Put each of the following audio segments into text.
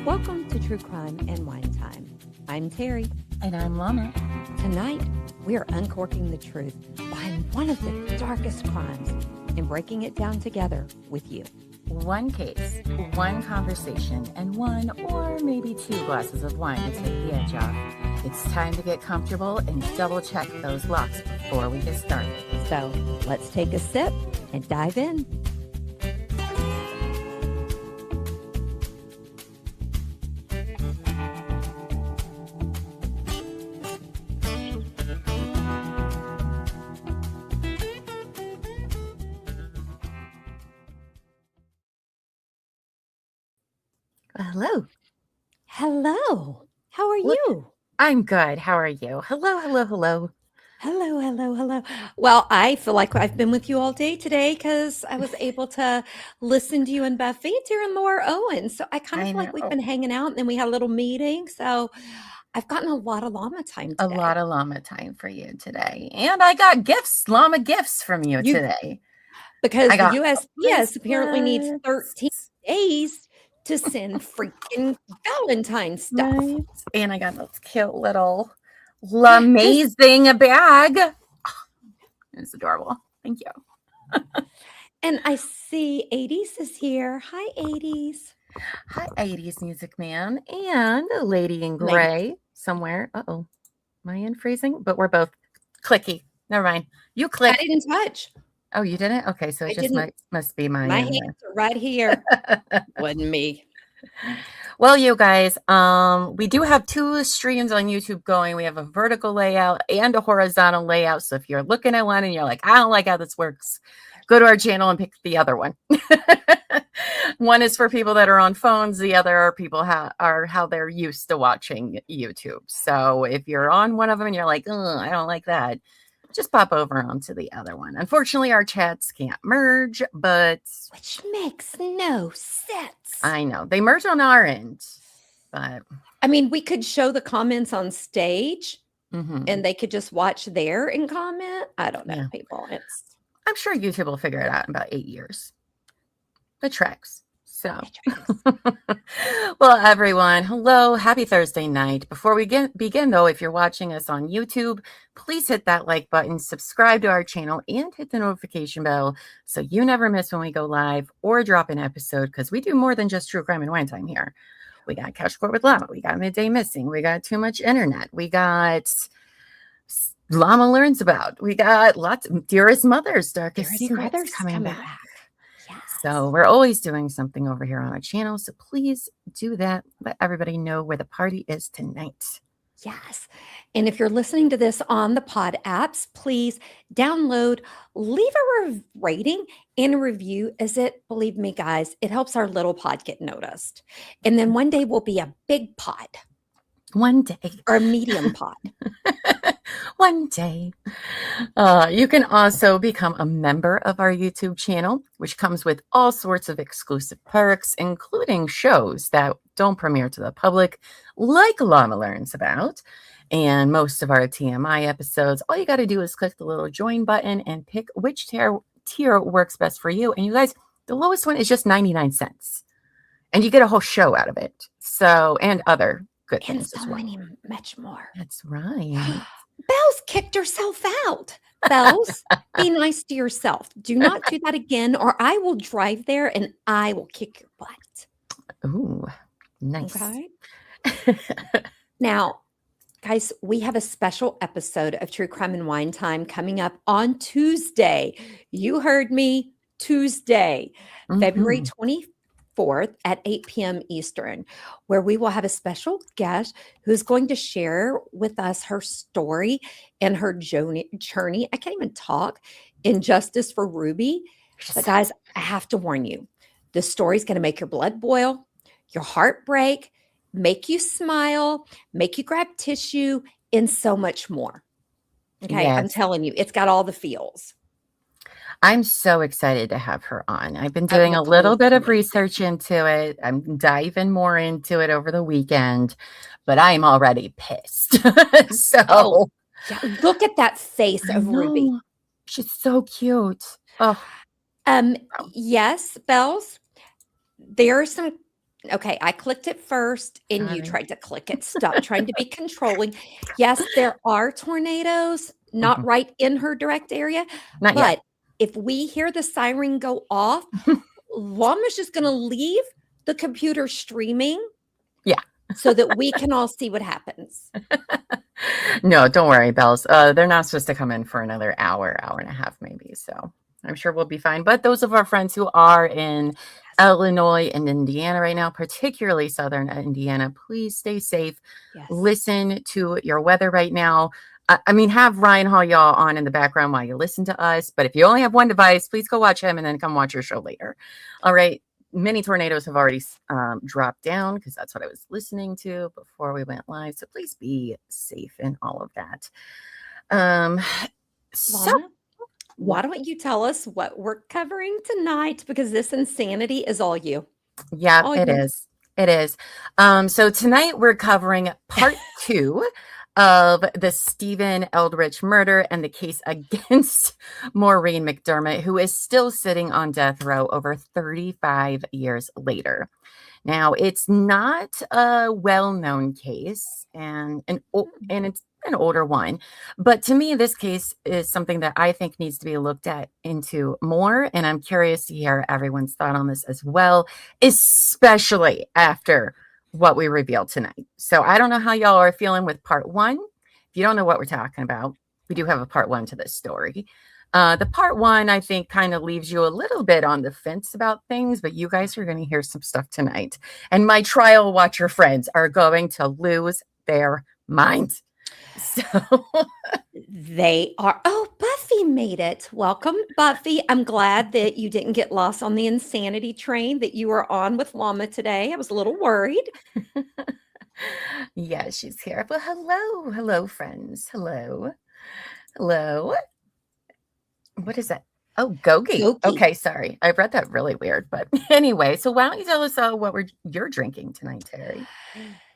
Welcome to True Crime and Wine Time. I'm Terry. And I'm Lana. Tonight, we are uncorking the truth behind one of the darkest crimes and breaking it down together with you. One case, one conversation, and one or maybe two glasses of wine to take the edge off. It's time to get comfortable and double check those locks before we get started. So let's take a sip and dive in. Hello. Hello. How are you? I'm good. How are you? Hello. Hello. Well, I feel like I've been with you all day today because I was able to listen to you and Buffy during Laura Owen. So I kind of feel like we've been hanging out and then we had a little meeting. So I've gotten a lot of llama time today. A lot of llama time for you today. And I got llama gifts from you today. Because the USPS apparently needs 13 days to send freaking Valentine's stuff. Right. And I got this cute little amazing bag. Oh, it's adorable. Thank you. And I see 80s is here. Hi, 80s. Hi, 80s Music Man and a lady in gray somewhere. Uh-oh. Am I in freezing? But we're both clicky. Never mind. You click. I didn't touch. Oh, you didn't? Okay, so it just must be mine. My hands are right here. Wasn't me. Well, you guys, we do have two streams on YouTube going. We have a vertical layout and a horizontal layout. So if you're looking at one and you're like, I don't like how this works, go to our channel and pick the other one. One is for people that are on phones. The other are people how they're used to watching YouTube. So if you're on one of them and you're like, I don't like that, just pop over onto the other one. Unfortunately, our chats can't merge, which makes no sense. I know they merge on our end, but I mean, we could show the comments on stage, and they could just watch there and comment. I don't know, people. I'm sure YouTube will figure it out in about 8 years. It tracks. So, well, everyone, hello, happy Thursday night. Before we begin, though, if you're watching us on YouTube, please hit that like button, subscribe to our channel, and hit the notification bell so you never miss when we go live or drop an episode, because we do more than just True Crime and Wine Time here. We got Couch Court with Llama, we got Midday Missing, we got Too Much Internet, we got Llama Learns About, we got lots of Dearest Mother's Darkest Secrets coming back. So we're always doing something over here on our channel. So please do that. Let everybody know where the party is tonight. Yes. And if you're listening to this on the pod apps, please download, leave a rating and a review, as believe me, guys, it helps our little pod get noticed. And then one day we'll be a big pod. One day. Or a medium pod. One day. You can also become a member of our YouTube channel, which comes with all sorts of exclusive perks, including shows that don't premiere to the public, like Llama Learns About, and most of our TMI episodes. All you got to do is click the little join button and pick which tier works best for you. And you guys, the lowest one is just 99 cents. And you get a whole show out of it. So, and other good things as well. Much more. That's right. Belle's kicked herself out. Belle's, be nice to yourself. Do not do that again, or I will drive there and I will kick your butt. Ooh, nice. Okay. Now, guys, we have a special episode of True Crime and Wine Time coming up on Tuesday. You heard me, Tuesday, February 24th at 8 p.m. Eastern, where we will have a special guest who's going to share with us her story and her journey. I can't even talk in Justice for Ruby. But guys, I have to warn you, this story is going to make your blood boil, your heart break, make you smile, make you grab tissue, and so much more. Okay, yes. I'm telling you, it's got all the feels. I'm so excited to have her on. I've been doing a little bit of research into it. I'm diving more into it over the weekend, but I'm already pissed. Yeah, look at that face of Ruby. She's so cute. Oh. Yes, Bells, there are some Okay, I clicked it first and you Sorry. tried to click it. Stop trying to be controlling. Yes, there are tornadoes, not Mhm. right in her direct area, Not yet. but if we hear the siren go off, Llama's just going to leave the computer streaming Yeah. so that we can all see what happens. No, don't worry, Bells. They're not supposed to come in for another hour, hour and a half, maybe. So I'm sure we'll be fine. But those of our friends who are in Illinois and Indiana right now, particularly Southern Indiana, please stay safe. Yes. Listen to your weather right now. I mean, have Ryan haul y'all on in the background while you listen to us. But if you only have one device, please go watch him and then come watch your show later. All right. Many tornadoes have already dropped down because that's what I was listening to before we went live. So please be safe in all of that. So, Llama, why don't you tell us what we're covering tonight? Because this insanity is all you. yeah, All it you. is. It is. So tonight we're covering part 2 of the Stephen Eldridge murder and the case against Maureen McDermott, who is still sitting on death row over 35 years later. Now, it's not a well-known case, and it's an older one. But to me, this case is something that I think needs to be looked at into more. And I'm curious to hear everyone's thought on this as well, especially after what we revealed tonight. So I don't know how y'all are feeling with part 1. If you don't know what we're talking about, we do have a part 1 to this story. The part 1, I think, kind of leaves you a little bit on the fence about things, but you guys are going to hear some stuff tonight. And my trial watcher friends are going to lose their minds. So They are. Oh, Buffy made it. Welcome, Buffy. I'm glad that you didn't get lost on the insanity train that you were on with Llama today. I was a little worried. yeah, she's here. Well, hello. Hello, friends. Hello. Hello. What is that? Oh, Gogi. Goki. Okay, sorry. I read that really weird. But anyway, so why don't you tell us what you're drinking tonight, Terry?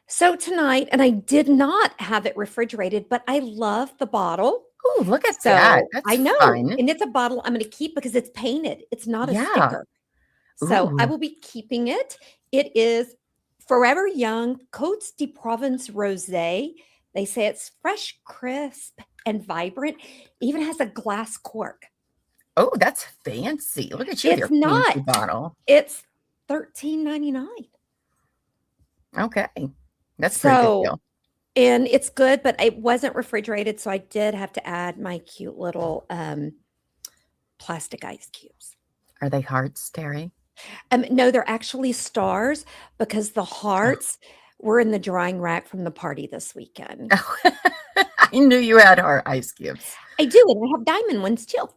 So tonight, and I did not have it refrigerated, but I love the bottle. Oh, look at that. So I That's know, fun. and it's a bottle I'm going to keep because it's painted. It's not a Yeah. sticker. So I Ooh. will be keeping it. It is Forever Young Côtes de Provence Rosé. They say it's fresh, crisp, and vibrant. Even has a glass cork. Oh, that's fancy. Look at you with It's your not. fancy bottle. It's $13.99. Okay. That's a pretty good So, deal. and it's good, but it wasn't refrigerated, so I did have to add my cute little plastic ice cubes. Are they hearts, Terry? No, they're actually stars because the hearts were in the drying rack from the party this weekend. Oh. I knew you had heart ice cubes. I do, and I have diamond ones too.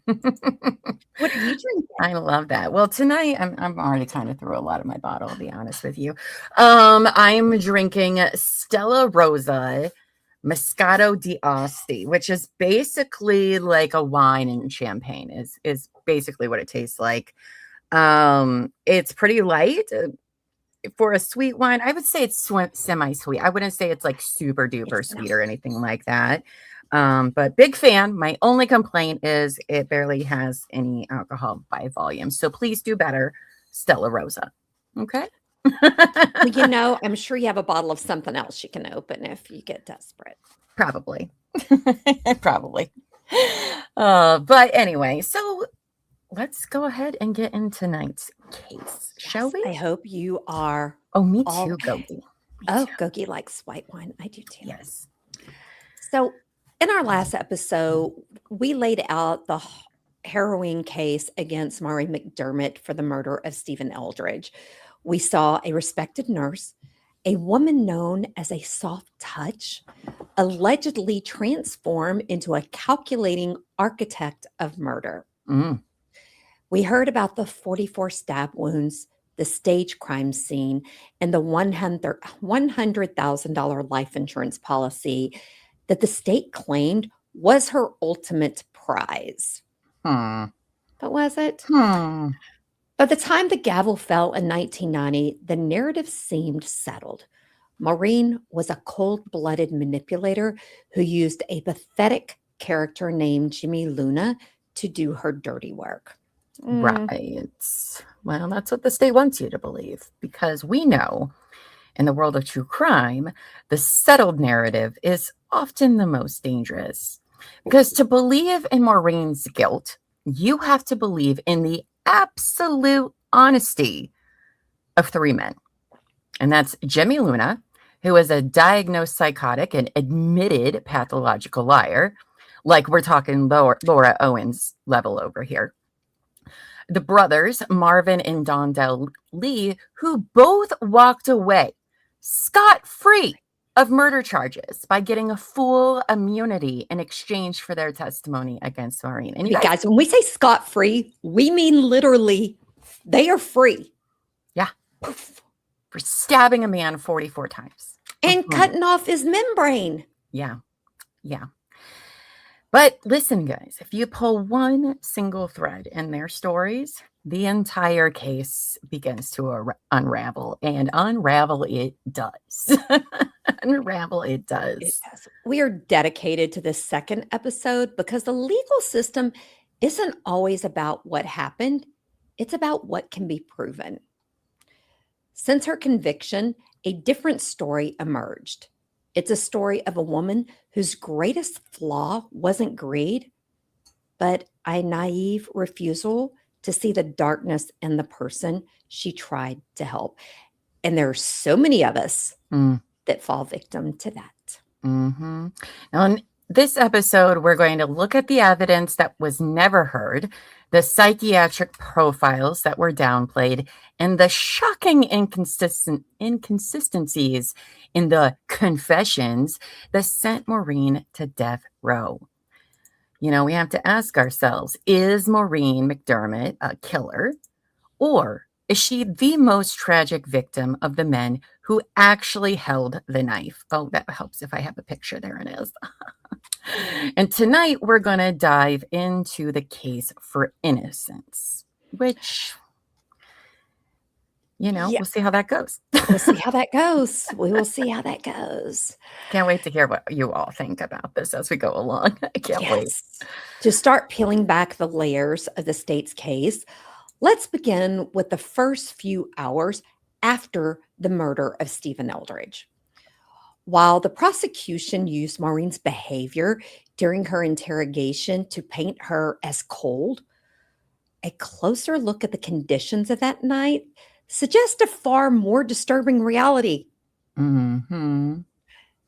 What are you drinking? I love that. Well, tonight I'm already kind of through a lot of my bottle, I'll be honest with you. I'm drinking Stella Rosa Moscato d'Asti, which is basically like a wine and champagne is basically what it tastes like. It's pretty light. For a sweet wine, I would say it's semi-sweet. I wouldn't say it's like super duper Yes, no. sweet or anything like that. But big fan. My only complaint is it barely has any alcohol by volume. So please do better, Stella Rosa. Okay. Well, I'm sure you have a bottle of something else you can open if you get desperate. Probably. Probably. But anyway, so let's go ahead and get into tonight's case, shall we? I hope you are. Oh, me all too, Gogi. Oh, Gogi likes white wine. I do too. Yes. So, in our last episode, we laid out the harrowing case against Maureen McDermott for the murder of Stephen Eldridge. We saw a respected nurse, a woman known as a soft touch, allegedly transform into a calculating architect of murder. Mm. We heard about the 44 stab wounds, the stage crime scene, and the $100,000 life insurance policy that the state claimed was her ultimate prize. Hmm. But was it? Hmm. By the time the gavel fell in 1990, the narrative seemed settled. Maureen was a cold-blooded manipulator who used a pathetic character named Jimmy Luna to do her dirty work. Right. Well, that's what the state wants you to believe, because we know in the world of true crime, the settled narrative is often the most dangerous. Because to believe in Maureen's guilt, you have to believe in the absolute honesty of three men. And that's Jimmy Luna, who is a diagnosed psychotic and admitted pathological liar. Like we're talking Laura Owens level over here. The brothers, Marvin and Dondell Lee, who both walked away scot-free of murder charges by getting a full immunity in exchange for their testimony against Maureen. And you guys, when we say scot-free, we mean literally they are free. Yeah. For stabbing a man 44 times. And cutting off his membrane. Yeah. Yeah. But listen, guys, if you pull one single thread in their stories, the entire case begins to unravel, and unravel it does. Unravel it does. It does. We are dedicated to this second episode because the legal system isn't always about what happened. It's about what can be proven. Since her conviction, a different story emerged. It's a story of a woman whose greatest flaw wasn't greed, but a naive refusal to see the darkness in the person she tried to help. And there are so many of us that fall victim to that. Mm-hmm. Now, in this episode, we're going to look at the evidence that was never heard, the psychiatric profiles that were downplayed, and the shocking inconsistencies in the confessions that sent Maureen to death row. You know, we have to ask ourselves, is Maureen McDermott a killer, or is she the most tragic victim of the men who actually held the knife? Oh, that helps if I have a picture. There it is. And tonight we're going to dive into the case for innocence, which, you know, we'll see how that goes. We'll see how that goes. We will see how that goes. Can't wait to hear what you all think about this as we go along. I can't wait. To start peeling back the layers of the state's case, let's begin with the first few hours after the murder of Stephen Eldridge. While the prosecution used Maureen's behavior during her interrogation to paint her as cold, a closer look at the conditions of that night suggests a far more disturbing reality. Mm-hmm.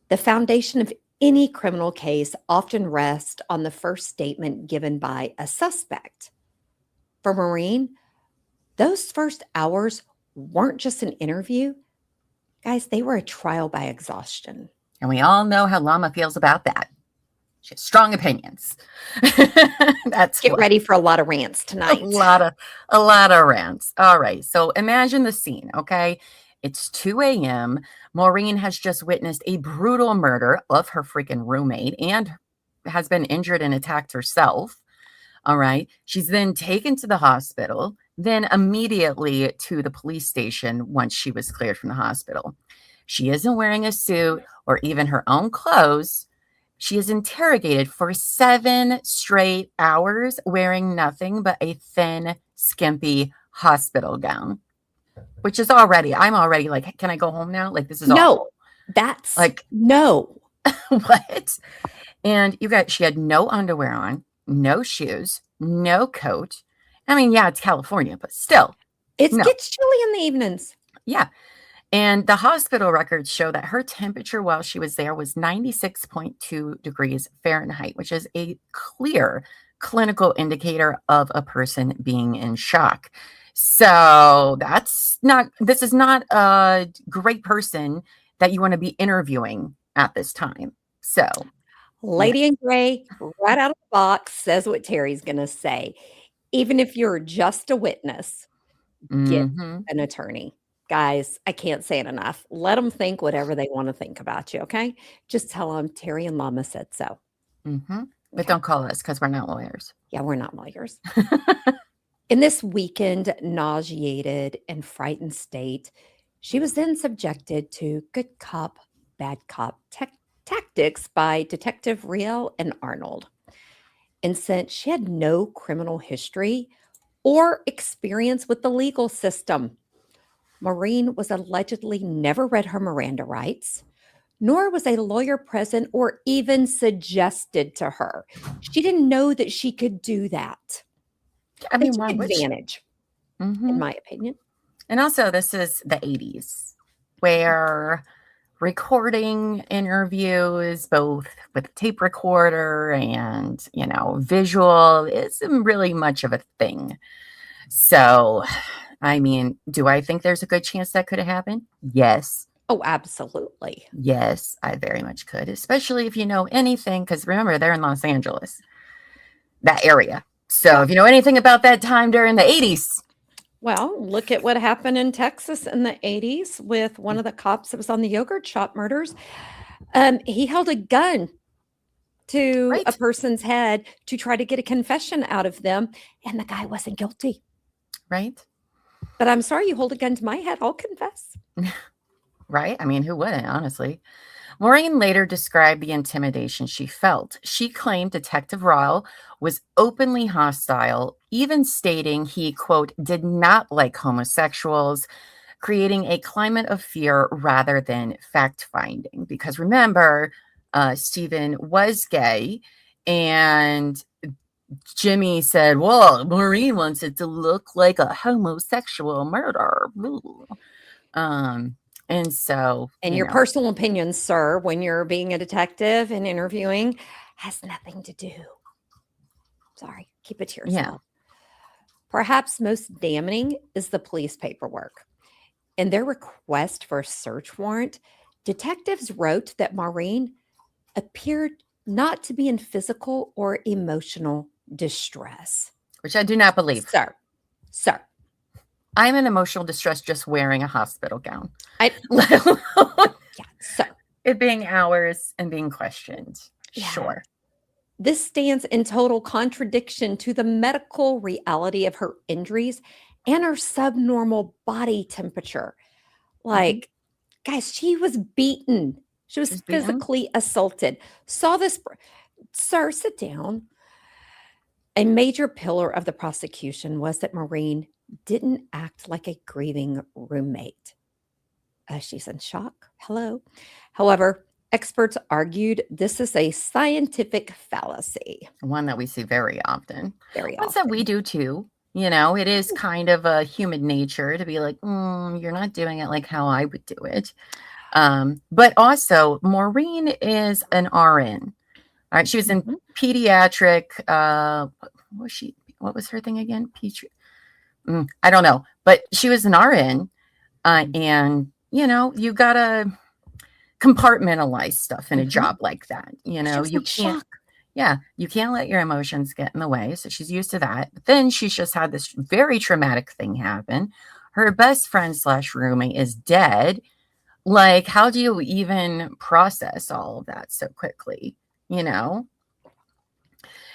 The foundation of any criminal case often rests on the first statement given by a suspect. For Maureen, those first hours weren't just an interview. Guys, they were a trial by exhaustion. And we all know how Llama feels about that. She has strong opinions. Get ready for a lot of rants tonight. A lot of rants. All right. So imagine the scene, okay? It's 2 a.m. Maureen has just witnessed a brutal murder of her freaking roommate and has been injured and attacked herself. All right. She's then taken to the hospital, then immediately to the police station once she was cleared from the hospital. She isn't wearing a suit or even her own clothes. She is interrogated for 7 straight hours wearing nothing but a thin, skimpy hospital gown, which is I'm already like, can I go home now? Like, this is awful. That's like, no. What? And she had no underwear on, no shoes, no coat. I mean, yeah, it's California, but still. It gets chilly in the evenings. Yeah. And the hospital records show that her temperature while she was there was 96.2 degrees Fahrenheit, which is a clear clinical indicator of a person being in shock. So this is not a great person that you want to be interviewing at this time. So Lady in Gray, right out of the box, says what Terry's going to say. Even if you're just a witness, get an attorney. Guys, I can't say it enough. Let them think whatever they want to think about you, okay? Just tell them Terry and Llama said so. But don't call us because we're not lawyers. Yeah, we're not lawyers. In this weakened, nauseated, and frightened state, she was then subjected to good cop, bad cop tactics by Detective Riel and Arnold. And since she had no criminal history or experience with the legal system. Maureen was allegedly never read her Miranda rights, nor was a lawyer present or even suggested to her. She didn't know that she could do that. I They mean, took why would she? advantage, in my opinion. And also, this is the 80s, where recording interviews, both with tape recorder and, visual, isn't really much of a thing. So, I mean, do I think there's a good chance that could have happened? Yes. Oh, absolutely. Yes, I very much could, especially if you know anything, because remember, they're in Los Angeles, that area. So if you know anything about that time during the 80s. Well, look at what happened in Texas in the 80s with one of the cops that was on the yogurt shop murders. He held a gun to a Right. person's head to try to get a confession out of them, and the guy wasn't guilty. Right. But I'm sorry, you hold a gun to my head, I'll confess. Right. I mean, who wouldn't, honestly? Maureen later described the intimidation she felt. She claimed Detective Ryle was openly hostile, even stating he, quote, did not like homosexuals, creating a climate of fear rather than fact-finding. Because remember, Stephen was gay, and Jimmy said, well, Maureen wants it to look like a homosexual murder. And so, And your personal opinion, sir, when you're being a detective and interviewing, has nothing to do. Sorry, keep it to yourself. Perhaps most damning is the police paperwork. In their request for a search warrant, detectives wrote that Maureen appeared not to be in physical or emotional distress. which I do not believe. Sir. I'm in emotional distress just wearing a hospital gown. Let alone it being hours and being questioned. Yeah. Sure. This stands in total contradiction to the medical reality of her injuries and her subnormal body temperature. Like, guys, she was beaten. She was physically assaulted. Saw this. Sir, sit down. A major pillar of the prosecution was that Maureen didn't act like a grieving roommate. She's in shock. Hello. However, experts argued this is a scientific fallacy. One that we see very often. Very One often. that we do too. It is kind of a human nature to be like, you're not doing it like how I would do it. But also, Maureen is an RN. All right, she was in pediatric. What was her thing again? I don't know, but she was an RN, and you gotta compartmentalize stuff in a job like that. You can't. Yeah, you can't let your emotions get in the way. So she's used to that. But then she's just had this very traumatic thing happen. Her best friend / roommate is dead. Like, how do you even process all of that so quickly?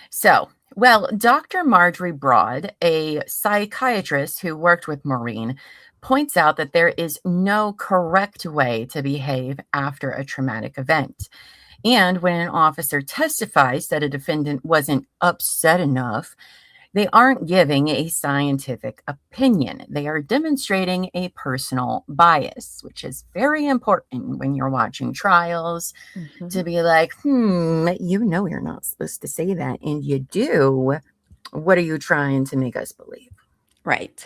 So, well, Dr. Marjorie Broad, a psychiatrist who worked with Maureen, points out that there is no correct way to behave after a traumatic event. And when an officer testifies that a defendant wasn't upset enough, they aren't giving a scientific opinion. They are demonstrating a personal bias, which is very important when you're watching trials to be like, you're not supposed to say that. And you do. What are you trying to make us believe? Right.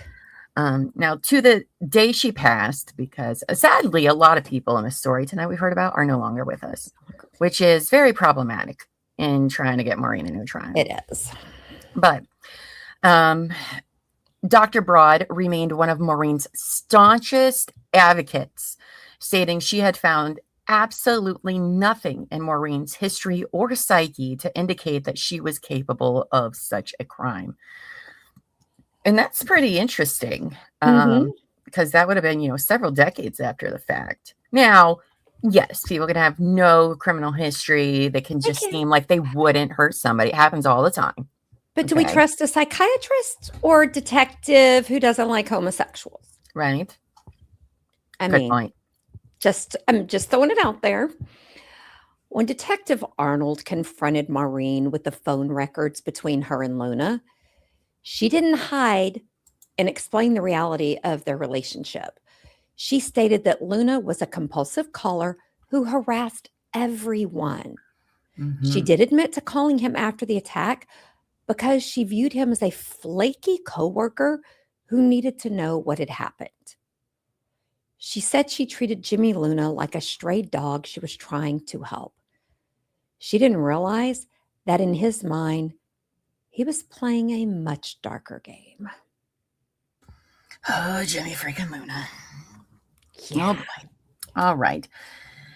Now, to the day she passed, because sadly, a lot of people in the story tonight we've heard about are no longer with us, which is very problematic in trying to get Maureen a new trial. It is. But Dr. Broad remained one of Maureen's staunchest advocates, stating she had found absolutely nothing in Maureen's history or psyche to indicate that she was capable of such a crime. And that's pretty interesting, because that would have been, several decades after the fact. Now, yes, people can have no criminal history. They can just seem like they wouldn't hurt somebody. It happens all the time. But do we trust a psychiatrist or a detective who doesn't like homosexuals? Right. Good point. I'm just throwing it out there. When Detective Arnold confronted Maureen with the phone records between her and Luna, She didn't hide and explain the reality of their relationship. She stated that Luna was a compulsive caller who harassed everyone. She did admit to calling him after the attack because she viewed him as a flaky coworker who needed to know what had happened. She said she treated Jimmy Luna like a stray dog she was trying to help. She didn't realize that in his mind, he was playing a much darker game. Oh, Jimmy freaking Luna. Yeah. Oh, boy. All right.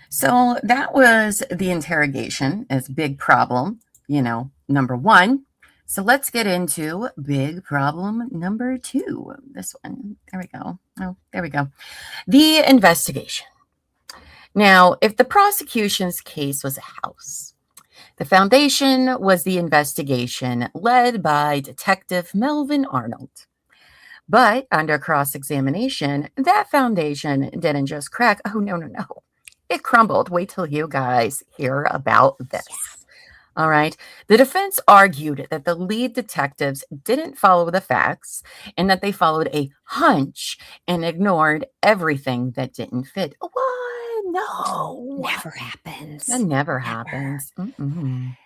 So that was the interrogation as big problem, number one. So let's get into big problem number two. This one. There we go. Oh, there we go. The investigation. Now, if the prosecution's case was a house, the foundation was the investigation led by Detective Melvin Arnold. But under cross-examination, that foundation didn't just crack. Oh, no. It crumbled. Wait till you guys hear about this. All right. The defense argued that the lead detectives didn't follow the facts and that they followed a hunch and ignored everything that didn't fit. What? No. Never happens. That never happens. Mm-mm.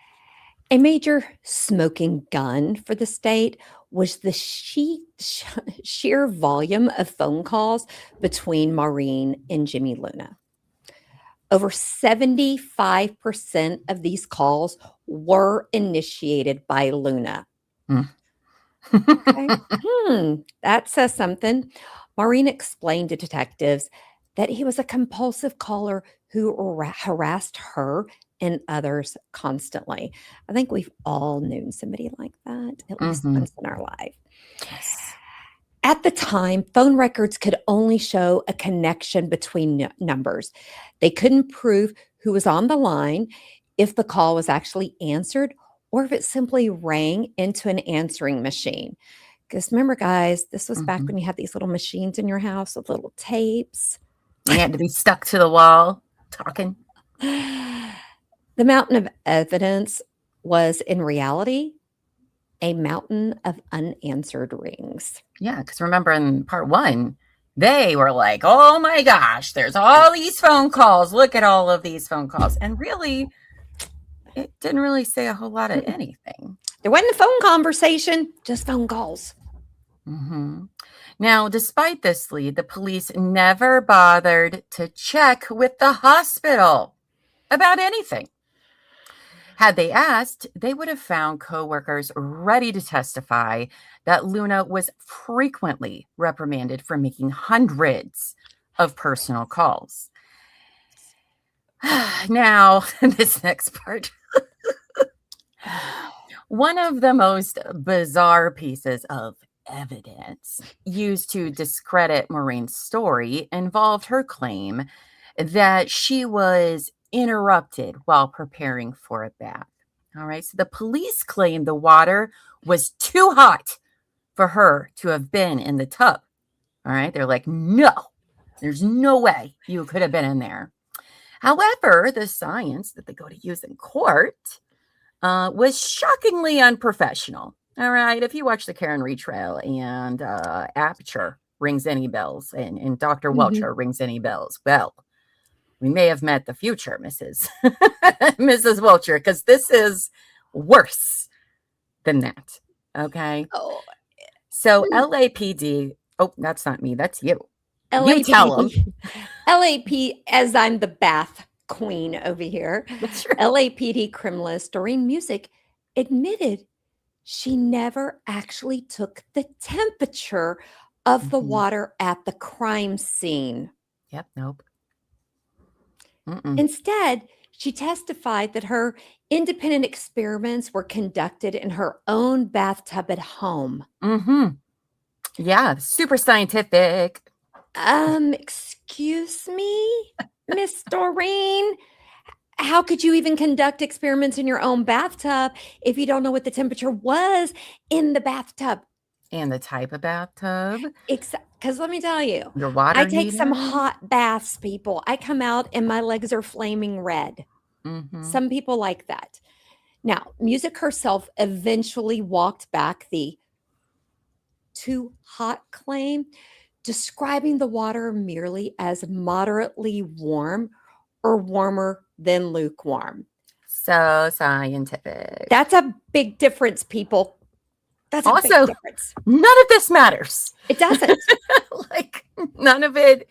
A major smoking gun for the state was the sheer volume of phone calls between Maureen and Jimmy Luna. Over 75% of these calls were initiated by Luna. Okay. That says something. Maureen explained to detectives that he was a compulsive caller who harassed her and others constantly. I think we've all known somebody like that at least once in our life. Yes. At the time, phone records could only show a connection between numbers. They couldn't prove who was on the line, if the call was actually answered, or if it simply rang into an answering machine. Because remember, guys, this was back when you had these little machines in your house with little tapes. You had to be stuck to the wall talking. The mountain of evidence was, in reality, a mountain of unanswered rings. Yeah, because remember in part one, they were like, oh my gosh, there's all these phone calls. Look at all of these phone calls. And really, it didn't really say a whole lot of anything. There wasn't a phone conversation, just phone calls. Now, despite this lead, the police never bothered to check with the hospital about anything. Had they asked, they would have found coworkers ready to testify that Luna was frequently reprimanded for making hundreds of personal calls. Now, this next part. One of the most bizarre pieces of evidence used to discredit Maureen's story involved her claim that she was interrupted while preparing for a bath. All right. So the police claimed the water was too hot for her to have been in the tub. All right. They're like, no, there's no way you could have been in there. However, the science that they go to use in court was shockingly unprofessional. All right. If you watch the Karen Retrail and Aperture rings any bells and Dr. Welcher rings any bells, well, we may have met the future, Mrs. Welcher, because this is worse than that. Okay. Oh. So LAPD. Oh, that's not me. That's you. LAPD, you tell them. LAP, as I'm the bath queen over here. That's right. LAPD criminalist Doreen Music admitted she never actually took the temperature of the water at the crime scene. Yep. Nope. Instead, she testified that her independent experiments were conducted in her own bathtub at home. Yeah, super scientific. Excuse me, Miss Doreen? How could you even conduct experiments in your own bathtub if you don't know what the temperature was in the bathtub? And the type of bathtub. Because let me tell you, your water I take heater? some hot baths, people. I come out and my legs are flaming red. Some people like that. Now, Music herself eventually walked back the too hot claim, describing the water merely as moderately warm or warmer than lukewarm. So scientific. That's a big difference, people. That's a big Also, difference. none of this matters. It doesn't. Like, none of it.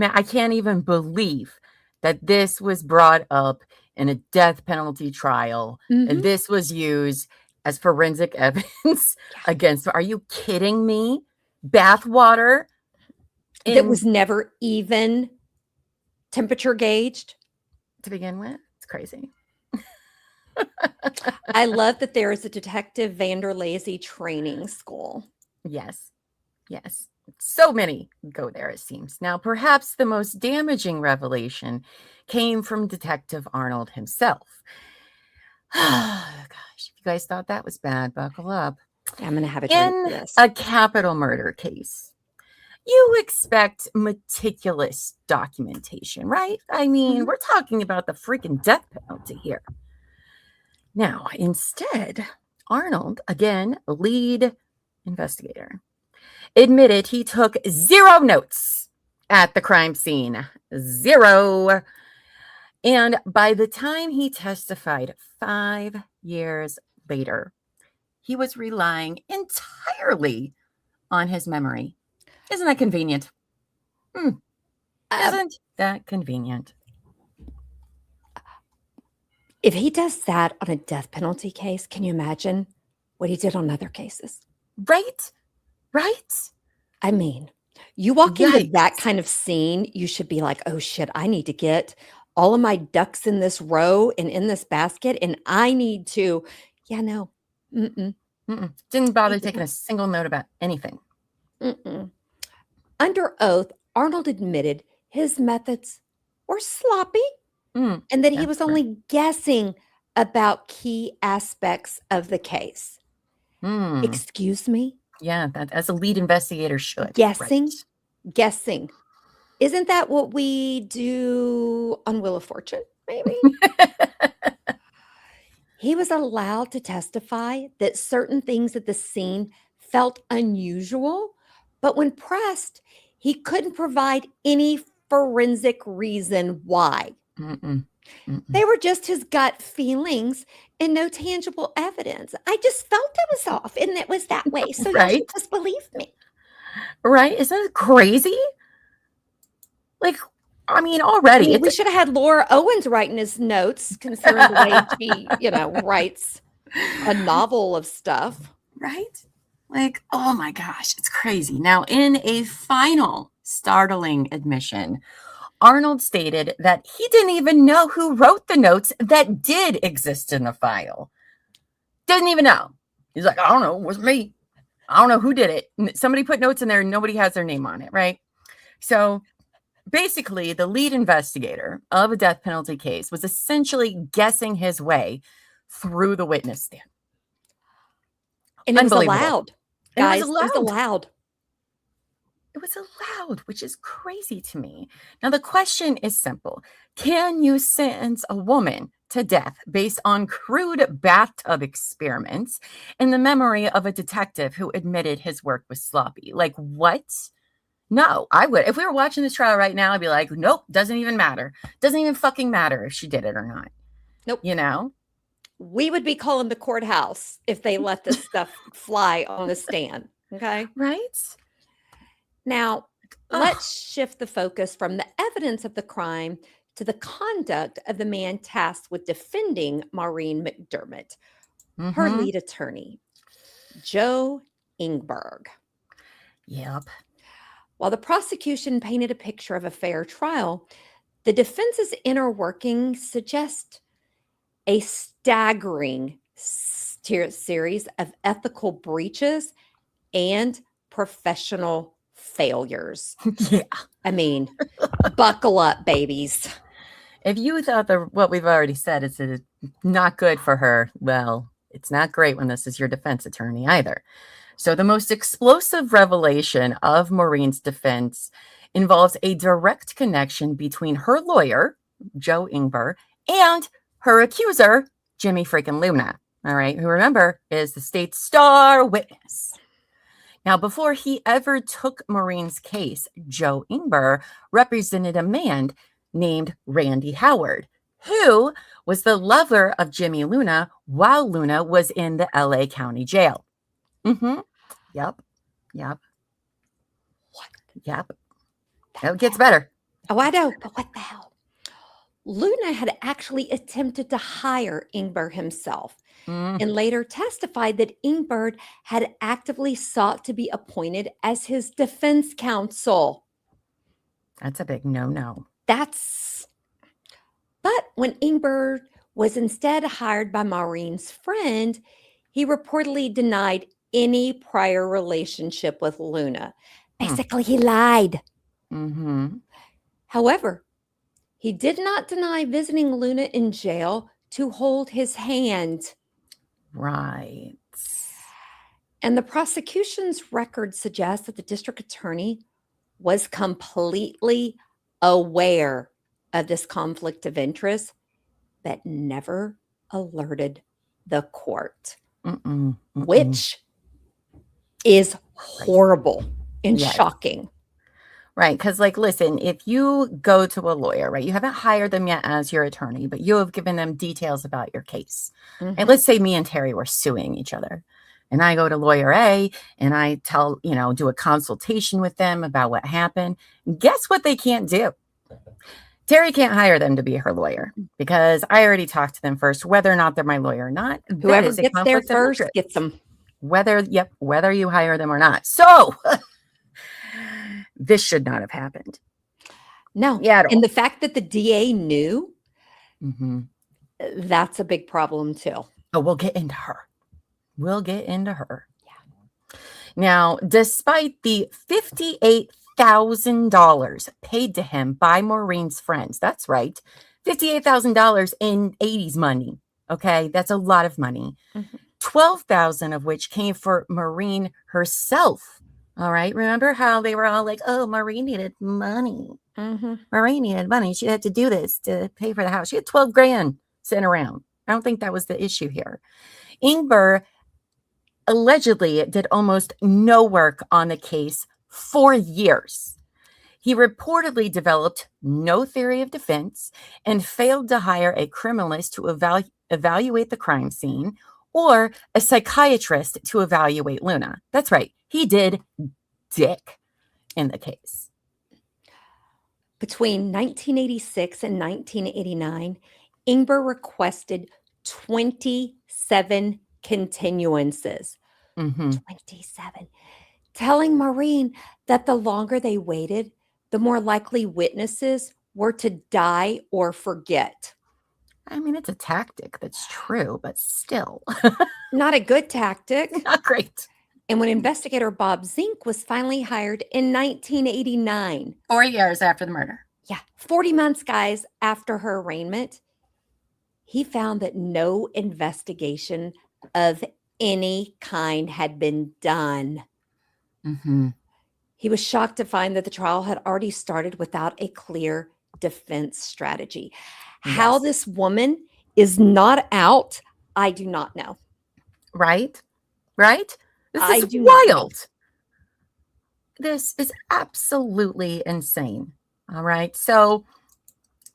I can't even believe that this was brought up in a death penalty trial. And this was used as forensic evidence against. Are you kidding me? Bathwater That was never even temperature gauged. To begin with. It's crazy. I love that there is a Detective Vanderlazy training school. Yes. Yes. So many go there, it seems. Now, perhaps the most damaging revelation came from Detective Arnold himself. Gosh, if you guys thought that was bad, buckle up. I'm going to have a drink for this. In a capital murder case, you expect meticulous documentation, right? I mean, we're talking about the freaking death penalty here. Now, instead, Arnold, again, lead investigator, admitted he took 0 notes at the crime scene. 0. And by the time he testified 5 years later, he was relying entirely on his memory. Isn't that convenient? Isn't that convenient? If he does that on a death penalty case, can you imagine what he did on other cases? Right? Right? I mean, you walk into that kind of scene, you should be like, oh shit, I need to get all of my ducks in this row and in this basket, and I need to, no. Didn't bother taking a single note about anything. Under oath, Arnold admitted his methods were sloppy and that he was only guessing about key aspects of the case. Excuse me? Yeah, that as a lead investigator should. Guessing? Right. Guessing. Isn't that what we do on Wheel of Fortune, maybe? He was allowed to testify that certain things at the scene felt unusual, but when pressed, he couldn't provide any forensic reason why. They were just his gut feelings and no tangible evidence. I just felt it was off and it was that way. So you should just believe me. Right? Isn't it crazy? Like, I mean, already. We should have had Laura Owens writing his notes, considering the way she, writes a novel of stuff. Right? Like, oh my gosh, it's crazy. Now, in a final startling admission, Arnold stated that he didn't even know who wrote the notes that did exist in the file. Didn't even know. He's like, I don't know. It was me. I don't know who did it. Somebody put notes in there and nobody has their name on it, right? So basically, the lead investigator of a death penalty case was essentially guessing his way through the witness stand. And it was allowed. Guys, it was allowed. It was allowed, which is crazy to me. Now, the question is simple. Can you sentence a woman to death based on crude bathtub experiments in the memory of a detective who admitted his work was sloppy? Like, what? No, I would. If we were watching this trial right now, I'd be like, nope, doesn't even matter. Doesn't even fucking matter if she did it or not. Nope. We would be calling the courthouse if they let this stuff fly on the stand. Okay. Right. Now, let's shift the focus from the evidence of the crime to the conduct of the man tasked with defending Maureen McDermott, her lead attorney, Joe Ingberg. Yep. While the prosecution painted a picture of a fair trial, the defense's inner workings suggest a staggering series of ethical breaches and professional failures. Yeah. I mean, buckle up, babies. If you thought what we've already said is not good for her, well, it's not great when this is your defense attorney either. So the most explosive revelation of Maureen's defense involves a direct connection between her lawyer, Joe Ingber, and her accuser, Jimmy freaking Luna. All right, who remember is the state's star witness. Now, before he ever took Maureen's case, Joe Ingber represented a man named Randy Howard, who was the lover of Jimmy Luna while Luna was in the LA County Jail. Mm-hmm. Yep. What? Yep. It gets better. Oh, I know, but what the hell? Luna had actually attempted to hire Ingber himself and later testified that Ingber had actively sought to be appointed as his defense counsel. That's a big no-no. But when Ingber was instead hired by Maureen's friend, he reportedly denied any prior relationship with Luna. Basically, he lied. Mm-hmm. However, he did not deny visiting Luna in jail to hold his hand. Right. And the prosecution's record suggests that the district attorney was completely aware of this conflict of interest, but never alerted the court, which is horrible and shocking. Right. Because, like, listen, if you go to a lawyer, right, you haven't hired them yet as your attorney, but you have given them details about your case. And let's say me and Terry were suing each other. And I go to lawyer A and I tell, do a consultation with them about what happened. Guess what they can't do? Terry can't hire them to be her lawyer because I already talked to them first, whether or not they're my lawyer or not. Whoever gets there first gets them. Whether you hire them or not. So this should not have happened. No. Yeah. And the fact that the DA knew, that's a big problem too. Oh, we'll get into her. Yeah. Now, despite the $58,000 paid to him by Maureen's friends, that's right, $58,000 in 80s money. Okay, that's a lot of money. $12,000 of which came for Maureen herself. All right. Remember how they were all like, oh, Maureen needed money. Maureen needed money. She had to do this to pay for the house. She had $12,000 sitting around. I don't think that was the issue here. Ingber allegedly did almost no work on the case for years. He reportedly developed no theory of defense and failed to hire a criminalist to evaluate the crime scene or a psychiatrist to evaluate Luna. That's right. He did dick in the case. Between 1986 and 1989, Ingber requested 27 continuances. 27. Telling Maureen that the longer they waited, the more likely witnesses were to die or forget. I mean, it's a tactic that's true, but still. Not a good tactic. Not great. And when investigator Bob Zink was finally hired in 1989. 4 years after the murder. Yeah, 40 months, guys, after her arraignment, he found that no investigation of any kind had been done. He was shocked to find that the trial had already started without a clear defense strategy. How this woman is not out, I do not know. Right? This is wild. This is absolutely insane. All right. So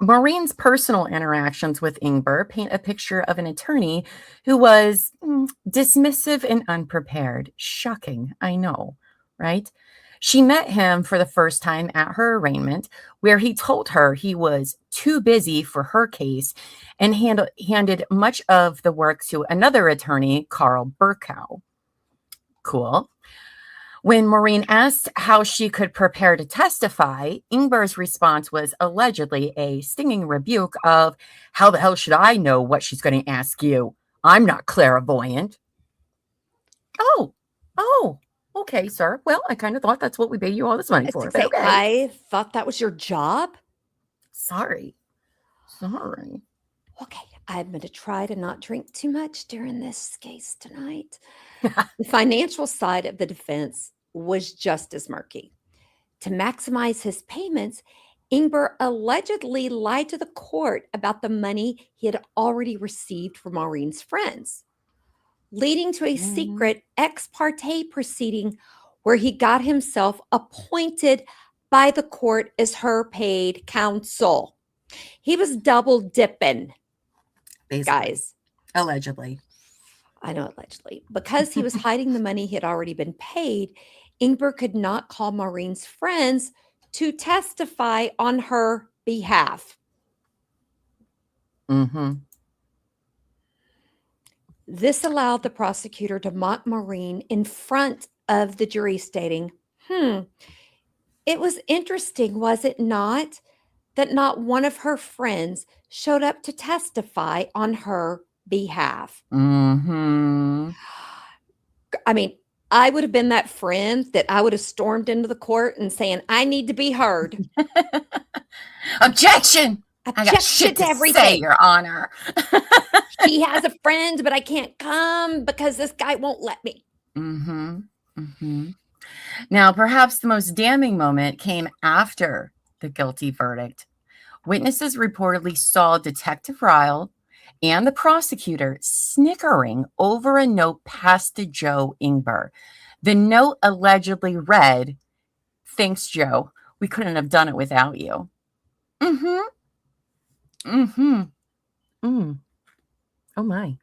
Maureen's personal interactions with Ingber paint a picture of an attorney who was dismissive and unprepared. Shocking, I know, right? She met him for the first time at her arraignment, where he told her he was too busy for her case and handed much of the work to another attorney, Carl Burkow. Cool. When Maureen asked how she could prepare to testify, Ingber's response was allegedly a stinging rebuke of, how the hell should I know what she's going to ask you? I'm not clairvoyant. Oh, okay, sir. Well, I kind of thought that's what we paid you all this money for. Okay. I thought that was your job. Sorry. Okay, I'm going to try to not drink too much during this case tonight. The financial side of the defense was just as murky. To maximize his payments, Ingber allegedly lied to the court about the money he had already received from Maureen's friends, leading to a secret ex parte proceeding where he got himself appointed by the court as her paid counsel. He was double dipping, Basically. guys. Allegedly. I know, allegedly. Because he was hiding the money he had already been paid, Ingber could not call Maureen's friends to testify on her behalf. This allowed the prosecutor to mock Maureen in front of the jury, stating, it was interesting, was it not, that not one of her friends showed up to testify on her behalf. I mean, I would have been that friend that I would have stormed into the court and saying, I need to be heard. Objection! I got shit to say, Your Honor. She has a friend, but I can't come because this guy won't let me. Now, perhaps the most damning moment came after the guilty verdict. Witnesses reportedly saw Detective Ryle and the prosecutor snickering over a note passed to Joe Ingber. The note allegedly read, "Thanks, Joe. We couldn't have done it without you." Oh, my.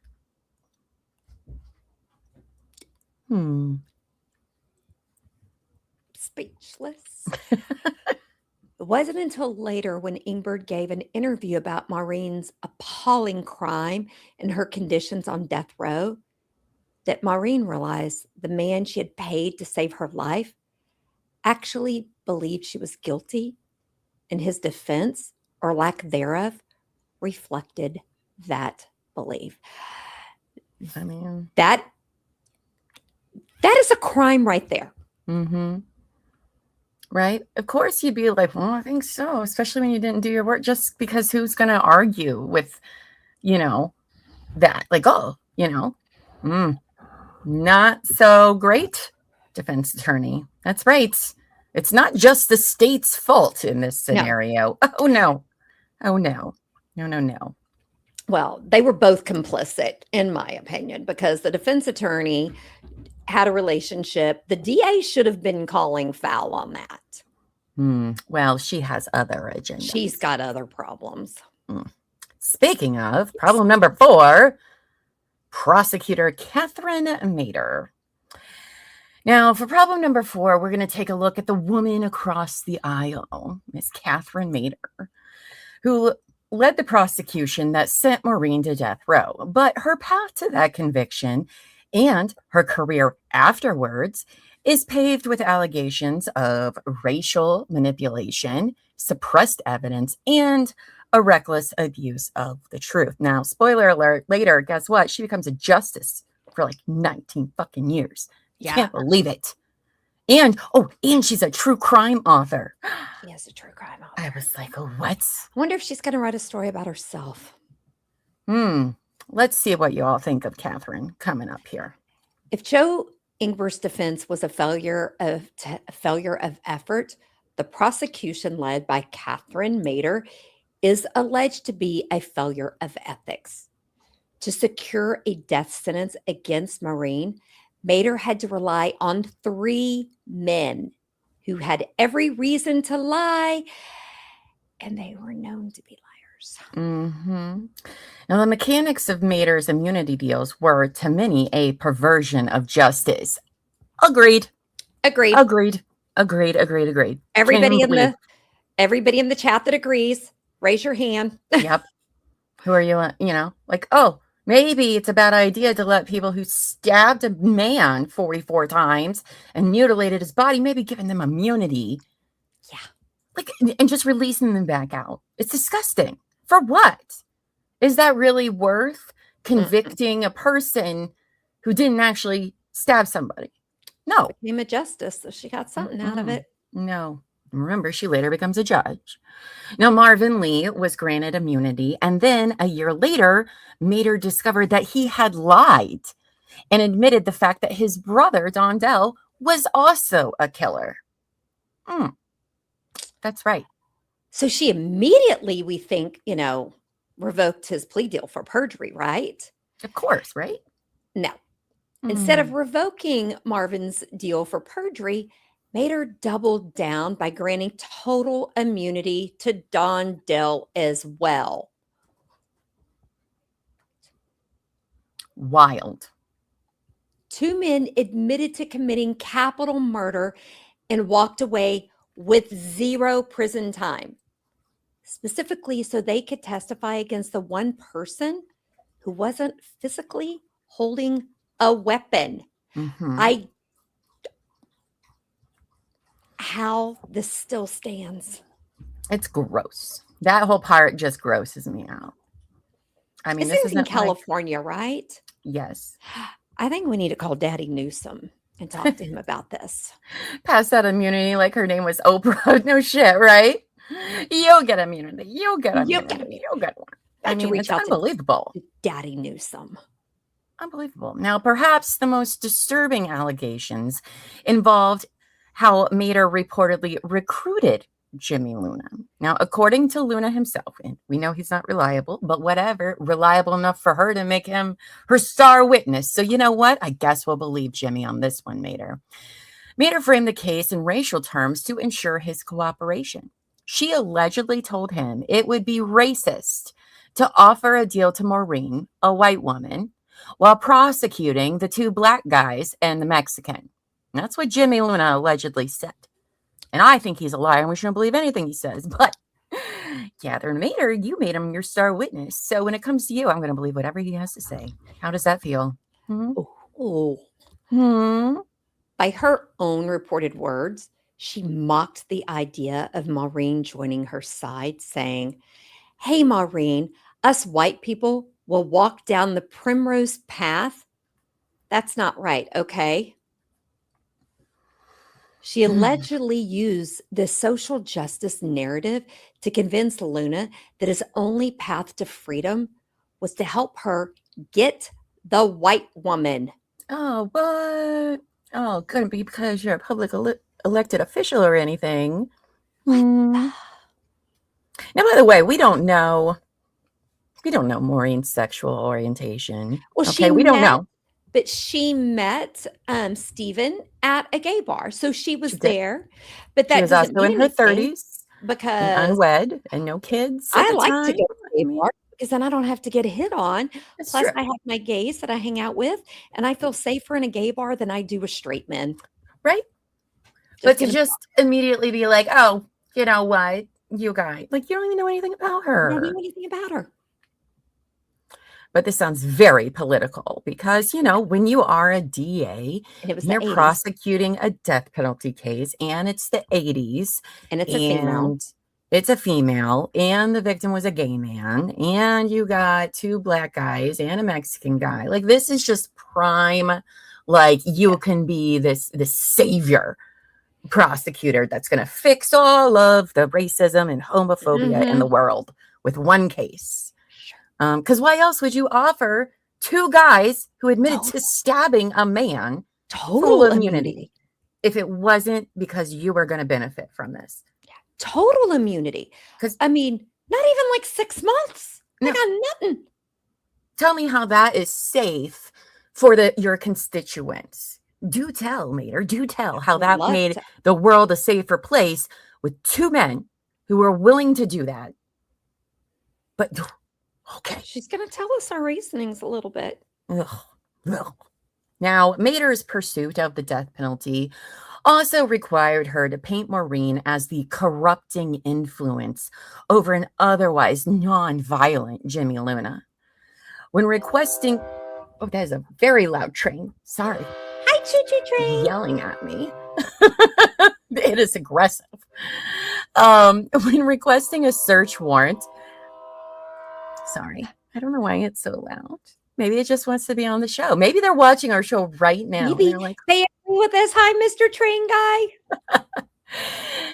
Speechless. It wasn't until later when Ingber gave an interview about Maureen's appalling crime and her conditions on death row that Maureen realized the man she had paid to save her life actually believed she was guilty, and his defense, or lack thereof, reflected that belief. I mean, that is a crime right there. Right? Of course you'd be like, well, I think so, especially when you didn't do your work, just because who's going to argue with, that? Like, not so great, defense attorney. That's right. It's not just the state's fault in this scenario. No. Oh, no. No. Well, they were both complicit, in my opinion, because the defense attorney had a relationship. The DA should have been calling foul on that. Well, she has other agendas. She's got other problems. Speaking of, problem number 4, prosecutor Catherine Mater. Now, for problem number 4, we're going to take a look at the woman across the aisle, Miss Catherine Mater, who led the prosecution that sent Maureen to death row. But her path to that conviction and her career afterwards is paved with allegations of racial manipulation, suppressed evidence, and a reckless abuse of the truth. Now, spoiler alert, later, guess what? She becomes a justice for like 19 fucking years. Yeah. Can't believe it. And she's a true crime author. Yes, a true crime author. I was like, what? I wonder if she's going to write a story about herself. Let's see what you all think of Catherine coming up here. If Joe Ingber's defense was a failure of effort, the prosecution led by Catherine Mater is alleged to be a failure of ethics. To secure a death sentence against Maureen, Mater had to rely on 3 men who had every reason to lie, and they were known to be liars. Now, the mechanics of Mater's immunity deals were, to many, a perversion of justice. Agreed. Everybody in the chat that agrees, raise your hand. Yep. Who are you? Maybe it's a bad idea to let people who stabbed a man 44 times and mutilated his body, maybe giving them immunity. Yeah. And just releasing them back out. It's disgusting. For what? Is that really worth convicting a person who didn't actually stab somebody? No. Became a justice, so she got something out of it. No. Remember, she later becomes a judge. Now, Marvin Lee was granted immunity, and then a year later, Mater discovered that he had lied and admitted the fact that his brother, Dondell, was also a killer. That's right. So she immediately, we think, revoked his plea deal for perjury, right? Of course, right? No. Instead of revoking Marvin's deal for perjury, Mater doubled down by granting total immunity to Don Dell as well. Wild. 2 men admitted to committing capital murder and walked away with 0 prison time, specifically so they could testify against the one person who wasn't physically holding a weapon. How this still stands. It's gross. That whole part just grosses me out. I mean, this is in California, right? Yes. I think we need to call Daddy Newsom and talk to him about this. Pass that immunity like her name was Oprah. No shit, right? You'll get immunity. You'll get immunity. You'll get one. I mean, it's unbelievable. Daddy Newsom. Unbelievable. Now, perhaps the most disturbing allegations involved how Mater reportedly recruited Jimmy Luna. Now, according to Luna himself, and we know he's not reliable, but whatever, reliable enough for her to make him her star witness. So you know what? I guess we'll believe Jimmy on this one, Mater. Mater framed the case in racial terms to ensure his cooperation. She allegedly told him it would be racist to offer a deal to Maureen, a white woman, while prosecuting the 2 black guys and the Mexican. That's what Jimmy Luna allegedly said. And I think he's a liar and we shouldn't believe anything he says. But Catherine Mater, you made him your star witness. So when it comes to you, I'm going to believe whatever he has to say. How does that feel? By her own reported words, she mocked the idea of Maureen joining her side, saying, "Hey, Maureen, us white people will walk down the primrose path. That's not right, okay?" She allegedly used the social justice narrative to convince Luna that his only path to freedom was to help her get the white woman. Oh, but couldn't be because you're a public elected official or anything. Now, by the way, we don't know Maureen's sexual orientation. Well, we don't know. But she met Stephen at a gay bar. So she was there. But that she was also in her 30s. Because unwed and no kids. I like to go to a gay bar because then I don't have to get a hit on. Plus, I have my gays that I hang out with, and I feel safer in a gay bar than I do with straight men. Right? But to just immediately be like, oh, you know what, you guys, like, you don't even know anything about her. I don't know anything about her. But this sounds very political because, you know, when you are a DA, and you're prosecuting a death penalty case and it's the 80s. And it's a female. It's a female and the victim was a gay man. And you got 2 black guys and a Mexican guy. Like, this is just prime, like, you can be this savior prosecutor that's going to fix all of the racism and homophobia in the world with one case. Because why else would you offer 2 guys who admitted to stabbing a man total immunity if it wasn't because you were going to benefit from this? Yeah, total immunity. Because I mean, not even like 6 months. I got nothing. Tell me how that is safe for your constituents. Do tell, Mater. Do tell how that made the world a safer place with 2 men who were willing to do that. But okay. She's going to tell us our reasonings a little bit. Now, Mater's pursuit of the death penalty also required her to paint Maureen as the corrupting influence over an otherwise non-violent Jimmy Luna. When requesting... Oh, that is a very loud train. Sorry. Hi, choo-choo train. Yelling at me. It is aggressive. When requesting a search warrant... Sorry, I don't know why it's so loud. Maybe it just wants to be on the show. Maybe they're watching our show right now. Maybe they're like, they agree with us. Hi, Mr. Train Guy.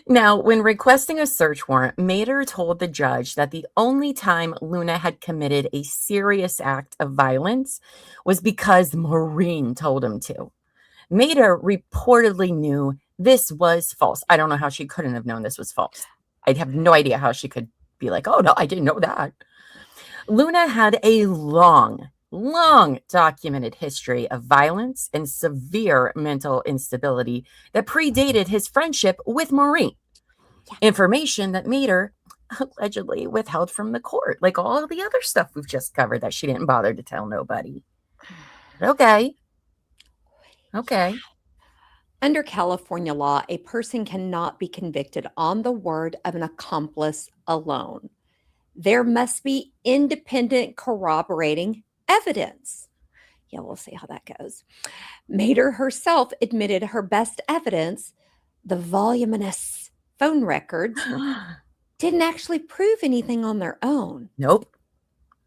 Now, when requesting a search warrant, Mater told the judge that the only time Luna had committed a serious act of violence was because Maureen told him to. Mater reportedly knew this was false. I don't know how she couldn't have known this was false. I have no idea how she could be like, oh, no, I didn't know that. Luna had a long long documented history of violence and severe mental instability that predated his friendship with Maureen. Information that Mater allegedly withheld from the court, like all the other stuff we've just covered that she didn't bother to tell nobody. But okay. Okay. Under California law, a person cannot be convicted on the word of an accomplice alone. There must be independent corroborating evidence. Yeah, we'll see how that goes. Mater herself admitted her best evidence, the voluminous phone records, didn't actually prove anything on their own. Nope.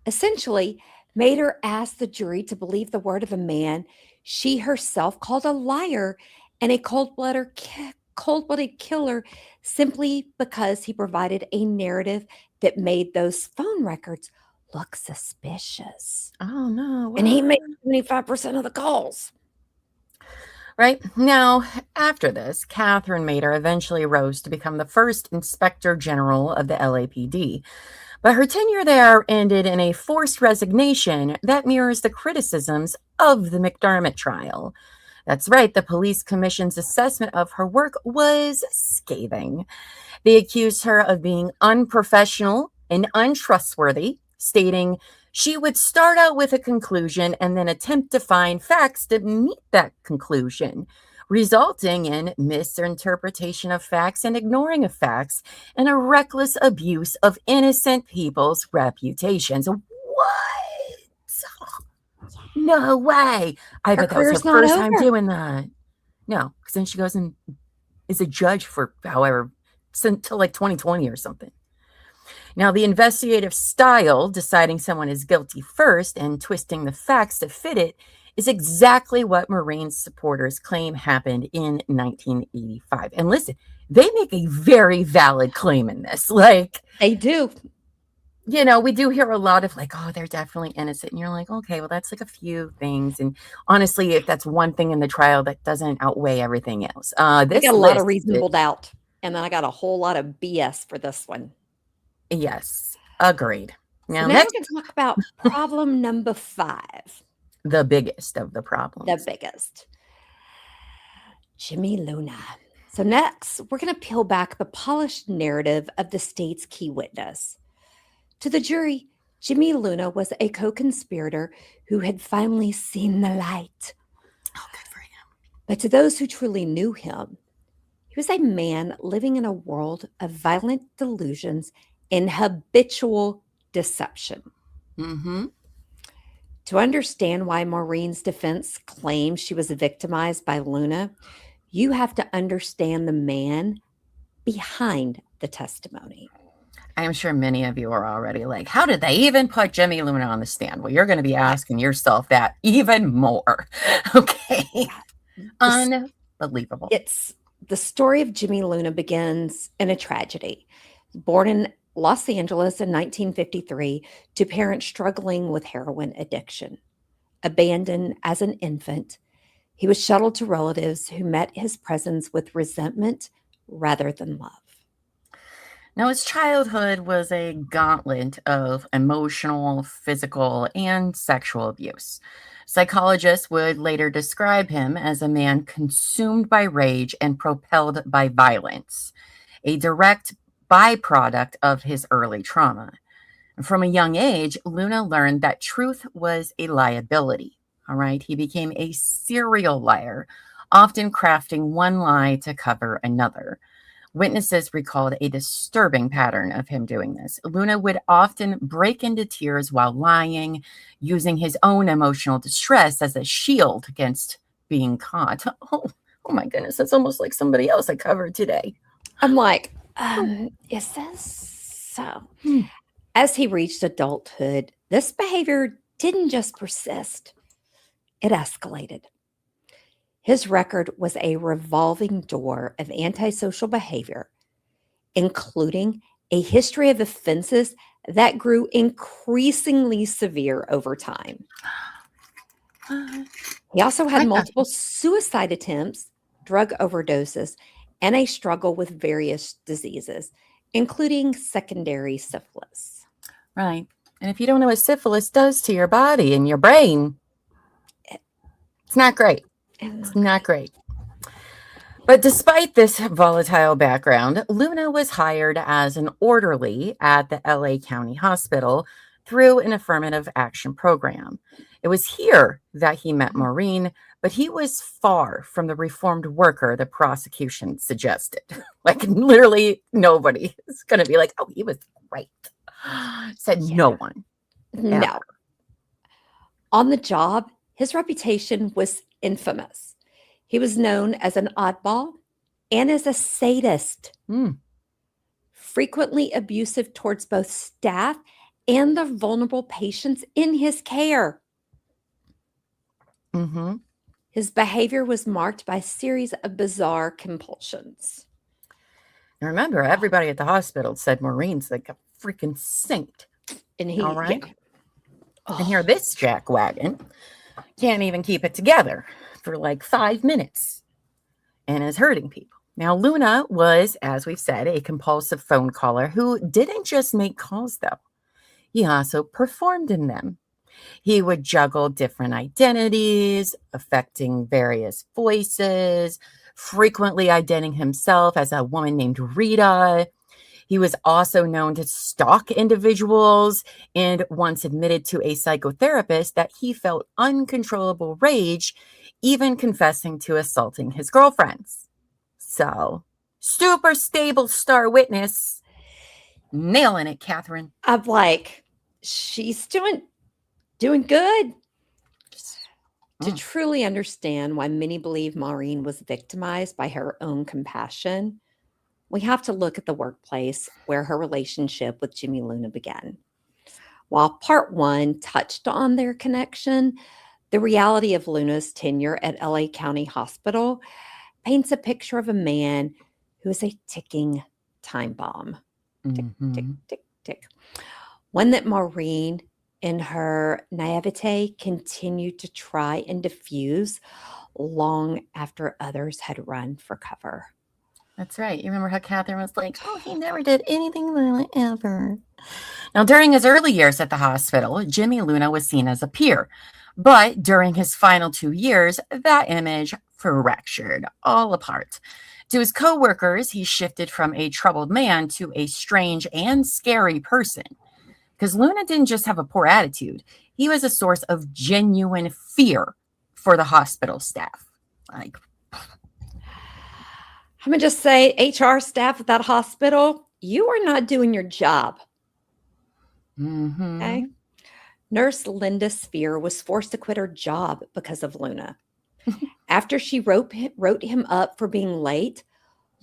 Essentially, Mater asked the jury to believe the word of a man she herself called a liar and a cold-blooded killer simply because he provided a narrative that made those phone records look suspicious. Oh, no. And he made 75% of the calls. Right. Now, after this, Catherine Mater eventually rose to become the first Inspector General of the LAPD. But her tenure there ended in a forced resignation that mirrors the criticisms of the McDermott trial. That's right, the police commission's assessment of her work was scathing. They accused her of being unprofessional and untrustworthy, stating she would start out with a conclusion and then attempt to find facts that meet that conclusion, resulting in misinterpretation of facts and ignoring of facts and a reckless abuse of innocent people's reputations. What? No way. I bet that was her first time doing that. No, because then she goes and is a judge for however, until like 2020 or something. Now, the investigative style, deciding someone is guilty first and twisting the facts to fit it, is exactly what Maureen's supporters claim happened in 1985. And listen, they make a very valid claim in this. Like, they do. You know, we do hear a lot of like, oh, they're definitely innocent. And you're like, okay, well, that's like a few things. And honestly, if that's one thing in the trial, that doesn't outweigh everything else. This got a lot of reasonable doubt. And then I got a whole lot of BS for this one. Yes, agreed. Now we're going to talk about problem number 5. The biggest of the problems. The biggest. Jimmy Luna. So next, we're going to peel back the polished narrative of the state's key witness. To the jury, Jimmy Luna was a co-conspirator who had finally seen the light. Oh, good for him. But to those who truly knew him, he was a man living in a world of violent delusions and habitual deception. Mm-hmm. To understand why Maureen's defense claims she was victimized by Luna, you have to understand the man behind the testimony. I am sure many of you are already like, how did they even put Jimmy Luna on the stand? Well, you're going to be asking yourself that even more. Okay. Unbelievable. It's the story of Jimmy Luna begins in a tragedy. Born in Los Angeles in 1953 to parents struggling with heroin addiction. Abandoned as an infant, he was shuttled to relatives who met his presence with resentment rather than love. Now, his childhood was a gauntlet of emotional, physical, and sexual abuse. Psychologists would later describe him as a man consumed by rage and propelled by violence, a direct byproduct of his early trauma. From a young age, Luna learned that truth was a liability. All right. He became a serial liar, often crafting one lie to cover another. Witnesses recalled a disturbing pattern of him doing this. Luna would often break into tears while lying, using his own emotional distress as a shield against being caught. Oh my goodness. That's almost like somebody else I covered today. I'm like, is this so? As he reached adulthood, this behavior didn't just persist, it escalated. His record was a revolving door of antisocial behavior, including a history of offenses that grew increasingly severe over time. He also had multiple suicide attempts, drug overdoses, and a struggle with various diseases, including secondary syphilis. Right. And if you don't know what syphilis does to your body and your brain, it's not great. It's not great. But despite this volatile background, Luna was hired as an orderly at the LA County Hospital through an affirmative action program. It was here that he met Maureen, but he was far from the reformed worker the prosecution suggested. Like, literally nobody is going to be like, oh, he was great. Said no one. No. Ever. On the job, his reputation was infamous. He was known as an oddball and as a sadist, frequently abusive towards both staff and the vulnerable patients in his care. His behavior was marked by a series of bizarre compulsions. Now remember, everybody at the hospital said Maureen's like a freaking saint. And he, all right? And here, this jackwagon can't even keep it together for like 5 minutes and is hurting people. Now, Luna was, as we've said, a compulsive phone caller who didn't just make calls, though. He also performed in them. He would juggle different identities, affecting various voices, frequently identifying himself as a woman named Rita. He was also known to stalk individuals and once admitted to a psychotherapist that he felt uncontrollable rage, even confessing to assaulting his girlfriends. So, super stable star witness. Nailing it, Catherine. I'm like, she's doing good. To truly understand why many believe Maureen was victimized by her own compassion, we have to look at the workplace where her relationship with Jimmy Luna began. While part one touched on their connection, the reality of Luna's tenure at LA County Hospital paints a picture of a man who is a ticking time bomb. Tick, tick, tick, tick. One that Maureen, in her naivete, continued to try and diffuse long after others had run for cover. That's right. You remember how Catherine was like, oh, he never did anything violent ever. Now, during his early years at the hospital, Jimmy Luna was seen as a peer. But during his final 2 years, that image fractured all apart. To his coworkers, he shifted from a troubled man to a strange and scary person. Because Luna didn't just have a poor attitude. He was a source of genuine fear for the hospital staff. Like, I'm going to just say, HR staff at that hospital, you are not doing your job. Okay. Nurse Linda Spear was forced to quit her job because of Luna. After she wrote him up for being late,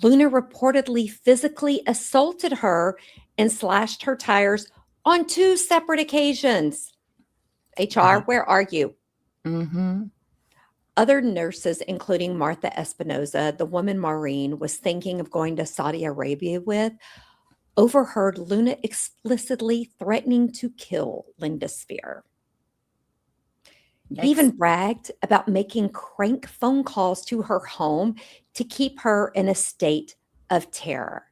Luna reportedly physically assaulted her and slashed her tires on 2 separate occasions. HR, where are you? Other nurses, including Martha Espinoza, the woman Maureen was thinking of going to Saudi Arabia with, overheard Luna explicitly threatening to kill Linda Spear. He even bragged about making crank phone calls to her home to keep her in a state of terror.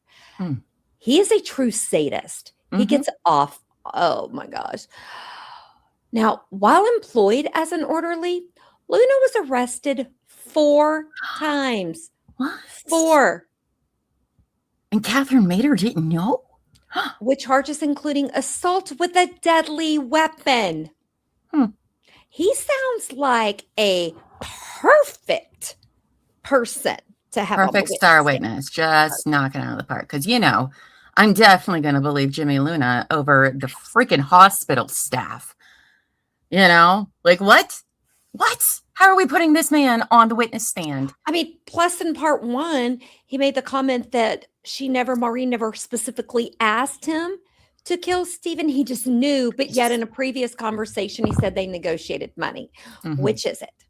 He is a true sadist. He gets off. Oh my gosh. Now, while employed as an orderly, Luna was arrested 4 times. What? 4. And Catherine Mater didn't know? With charges including assault with a deadly weapon. He sounds like a perfect person to have. Perfect star witness. Just knocking out of the park. Because, you know, I'm definitely going to believe Jimmy Luna over the freaking hospital staff. You know, like what? What? How are we putting this man on the witness stand? I mean, plus in part 1, he made the comment that Maureen never specifically asked him to kill Stephen. He just knew, but yet in a previous conversation, he said they negotiated money. Which is it?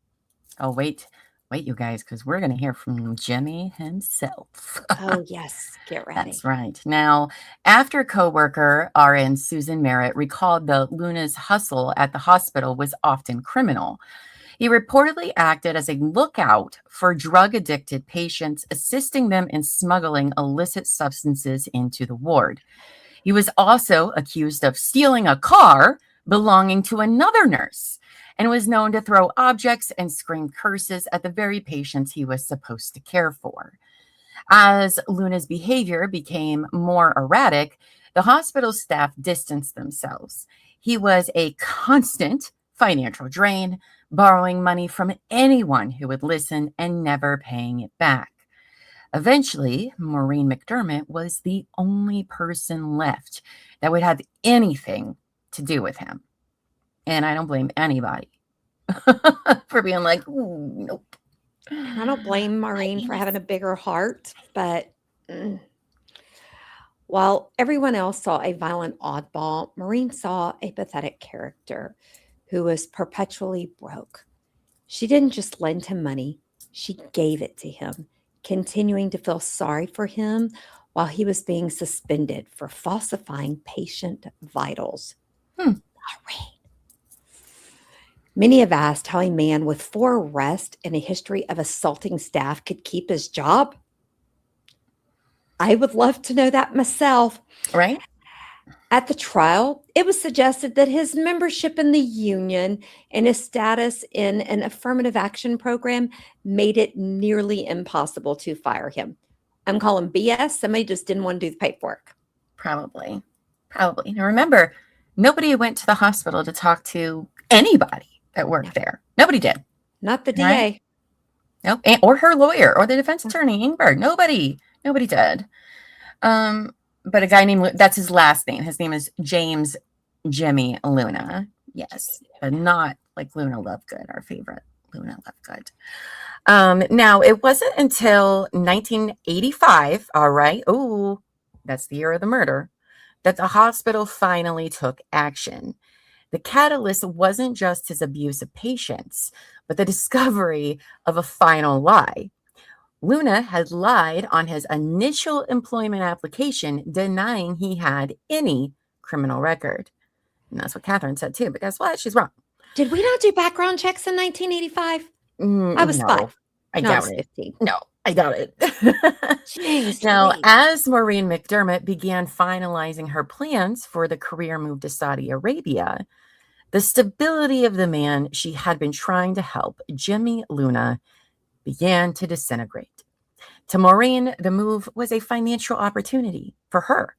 Oh, wait, you guys, because we're going to hear from Jimmy himself. Oh, yes. Get ready. That's right. Now, after coworker RN Susan Merritt recalled that Luna's hustle at the hospital was often criminal, he reportedly acted as a lookout for drug-addicted patients, assisting them in smuggling illicit substances into the ward. He was also accused of stealing a car belonging to another nurse and was known to throw objects and scream curses at the very patients he was supposed to care for. As Luna's behavior became more erratic, the hospital staff distanced themselves. He was a constant financial drain, borrowing money from anyone who would listen and never paying it back. Eventually, Maureen McDermott was the only person left that would have anything to do with him. And I don't blame anybody for being like, "Ooh, nope." I don't blame Maureen for having a bigger heart, but while everyone else saw a violent oddball, Maureen saw a pathetic character who was perpetually broke. She didn't just lend him money, she gave it to him, continuing to feel sorry for him while he was being suspended for falsifying patient vitals. Maureen. Many have asked how a man with 4 arrests and a history of assaulting staff could keep his job. I would love to know that myself. Right? At the trial, it was suggested that his membership in the union and his status in an affirmative action program made it nearly impossible to fire him. I'm calling BS. Somebody just didn't want to do the paperwork. Probably. Now remember, nobody went to the hospital to talk to anybody that worked there. Nobody did. Not the DA. Right? Nope. Or her lawyer or the defense attorney, Ingberg. Nobody did. But a guy named, that's his last name. His name is James Jimmy Luna. Yes. But not like Luna Lovegood, our favorite Luna Lovegood. Now, it wasn't until 1985, all right, oh, that's the year of the murder, that the hospital finally took action. The catalyst wasn't just his abuse of patients, but the discovery of a final lie. Luna had lied on his initial employment application, denying he had any criminal record. And that's what Catherine said too, but guess what? She's wrong. Did we not do background checks in 1985? I was 5. I No, doubt I was it. 15. No, I doubt it. Jeez, Now, Louise. as Maureen McDermott began finalizing her plans for the career move to Saudi Arabia, the stability of the man she had been trying to help, Jimmy Luna, began to disintegrate. To Maureen, the move was a financial opportunity for her.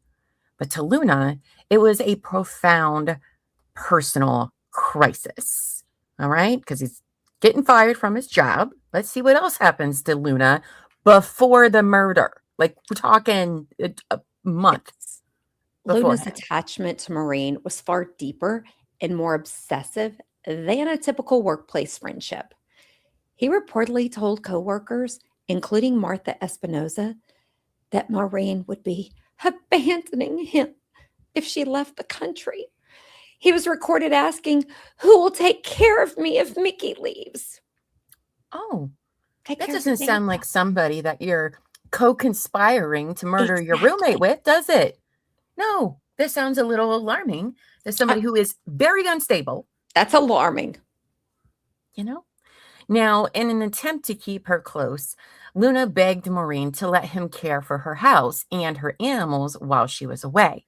But to Luna, it was a profound personal crisis. All right? Because he's getting fired from his job. Let's see what else happens to Luna before the murder. Like, we're talking a month. Luna's attachment to Maureen was far deeper and more obsessive than a typical workplace friendship. He reportedly told coworkers, including Martha Espinoza, that Maureen would be abandoning him if she left the country. He was recorded asking, "Who will take care of me if Miki leaves?" Oh, Take that care of doesn't your sound neighbor. like somebody that you're co-conspiring to murder your roommate with, does it? No, this sounds a little alarming. There's somebody who is very unstable. That's alarming. You know? Now, in an attempt to keep her close, Luna begged Maureen to let him care for her house and her animals while she was away.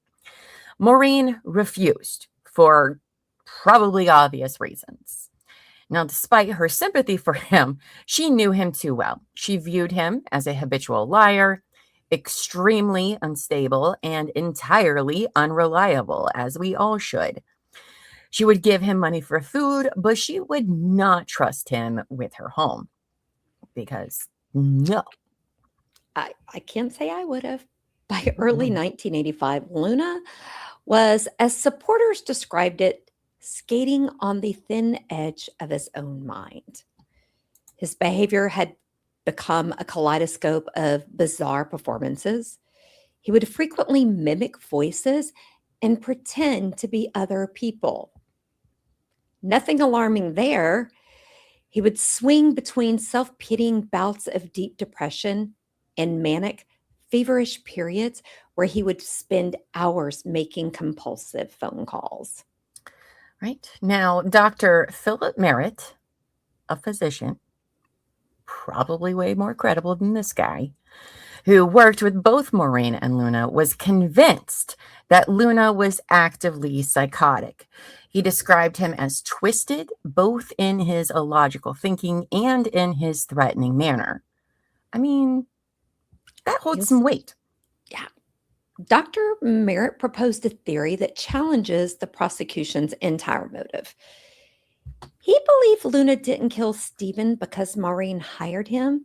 Maureen refused for probably obvious reasons. Now, despite her sympathy for him, she knew him too well. She viewed him as a habitual liar, extremely unstable, and entirely unreliable, as we all should. She would give him money for food, but she would not trust him with her home. Because no. I can't say I would have. By early 1985, Luna was, as supporters described it, skating on the thin edge of his own mind. His behavior had become a kaleidoscope of bizarre performances. He would frequently mimic voices and pretend to be other people. Nothing alarming there. He would swing between self-pitying bouts of deep depression and manic, feverish periods where he would spend hours making compulsive phone calls. Right. Now, Dr. Philip Merritt, a physician, probably way more credible than this guy, who worked with both Maureen and Luna, was convinced that Luna was actively psychotic. He described him as twisted, both in his illogical thinking and in his threatening manner. I mean, that holds some weight. Yeah. Dr. Merritt proposed a theory that challenges the prosecution's entire motive. He believed Luna didn't kill Stephen because Maureen hired him,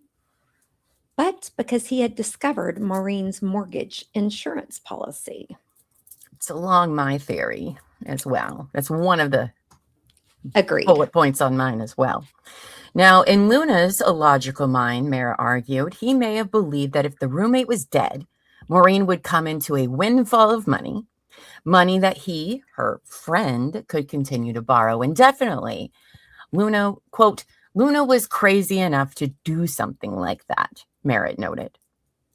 but because he had discovered Maureen's mortgage insurance policy. It's along my theory as well. That's one of the Agreed. bullet points on mine as well. Now, in Luna's illogical mind, Merritt argued, he may have believed that if the roommate was dead, Maureen would come into a windfall of money that he, her friend, could continue to borrow indefinitely. Luna, quote, Luna was crazy enough to do something like that, Merritt noted.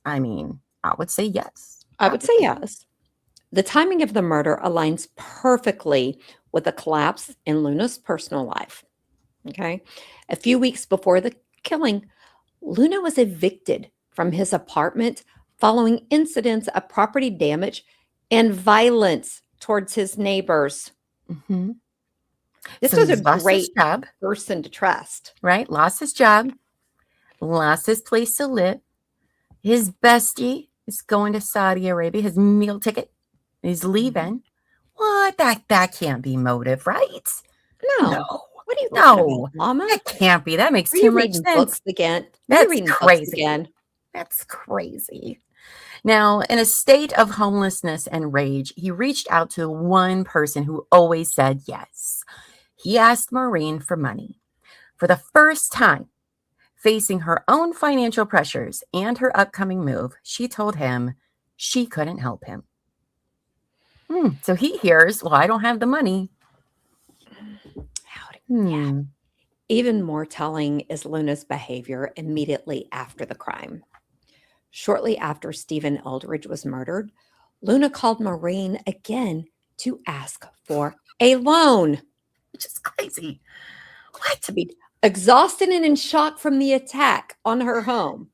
I mean, I would say yes. I would say yes. The timing of the murder aligns perfectly with the collapse in Luna's personal life. Okay. A few weeks before the killing, Luna was evicted from his apartment following incidents of property damage and violence towards his neighbors. Mm-hmm. This was a great person to trust. Right? Lost his job, lost his place to live. His bestie is going to Saudi Arabia, his meal ticket. He's leaving. What? That can't be motive, right? No. What are you talking about, Mama? That can't be. That makes too much sense. Books again? That's crazy. That's crazy. Now, in a state of homelessness and rage, he reached out to one person who always said yes. He asked Maureen for money. For the first time, facing her own financial pressures and her upcoming move, she told him she couldn't help him. So he hears, well, I don't have the money. Yeah. Even more telling is Luna's behavior immediately after the crime. Shortly after Stephen Eldridge was murdered, Luna called Maureen again to ask for a loan. Which is crazy. What? To be exhausted and in shock from the attack on her home.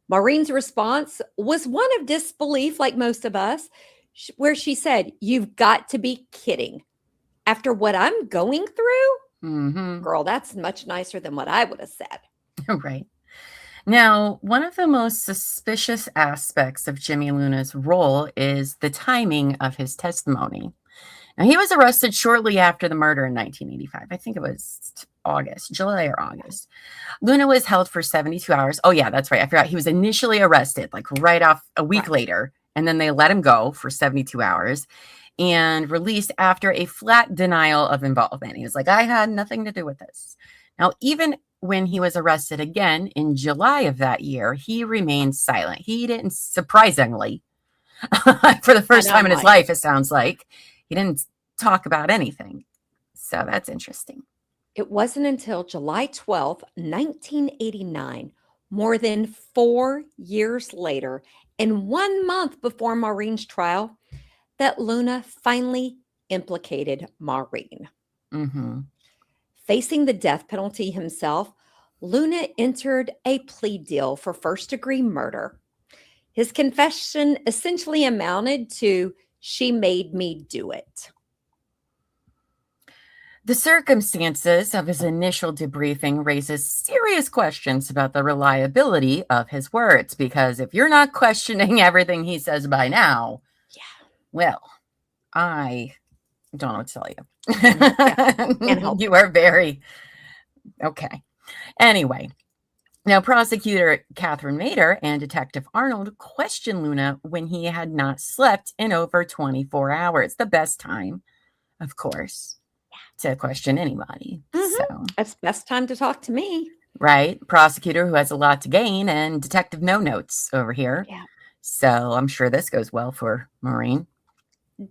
Maureen's response was one of disbelief, like most of us, where she said, "You've got to be kidding. After what I'm going through, girl, that's much nicer than what I would have said." Right. Now, one of the most suspicious aspects of Jimmy Luna's role is the timing of his testimony. Now, he was arrested shortly after the murder in 1985. I think it was July or August. Luna was held for 72 hours. Oh, yeah, that's right. I forgot. He was initially arrested, like right off a week later, and then they let him go for 72 hours and released after a flat denial of involvement. He was like, I had nothing to do with this. Now, even when he was arrested again in July of that year, he remained silent. He didn't, surprisingly, for the first time in his life, it sounds like, he didn't talk about anything. So that's interesting. It wasn't until July 12th, 1989, more than 4 years later, and 1 month before Maureen's trial, that Luna finally implicated Maureen. Facing the death penalty himself, Luna entered a plea deal for first-degree murder. His confession essentially amounted to, "She made me do it." The circumstances of his initial debriefing raises serious questions about the reliability of his words, because if you're not questioning everything he says by now, well, I don't know what to tell you. You are very okay. Anyway, now prosecutor Catherine Mader and Detective Arnold questioned Luna when he had not slept in over 24 hours. The best time, of course, to question anybody. So that's the best time to talk to me. Right? Prosecutor who has a lot to gain, and Detective No Notes over here. Yeah. So I'm sure this goes well for Maureen.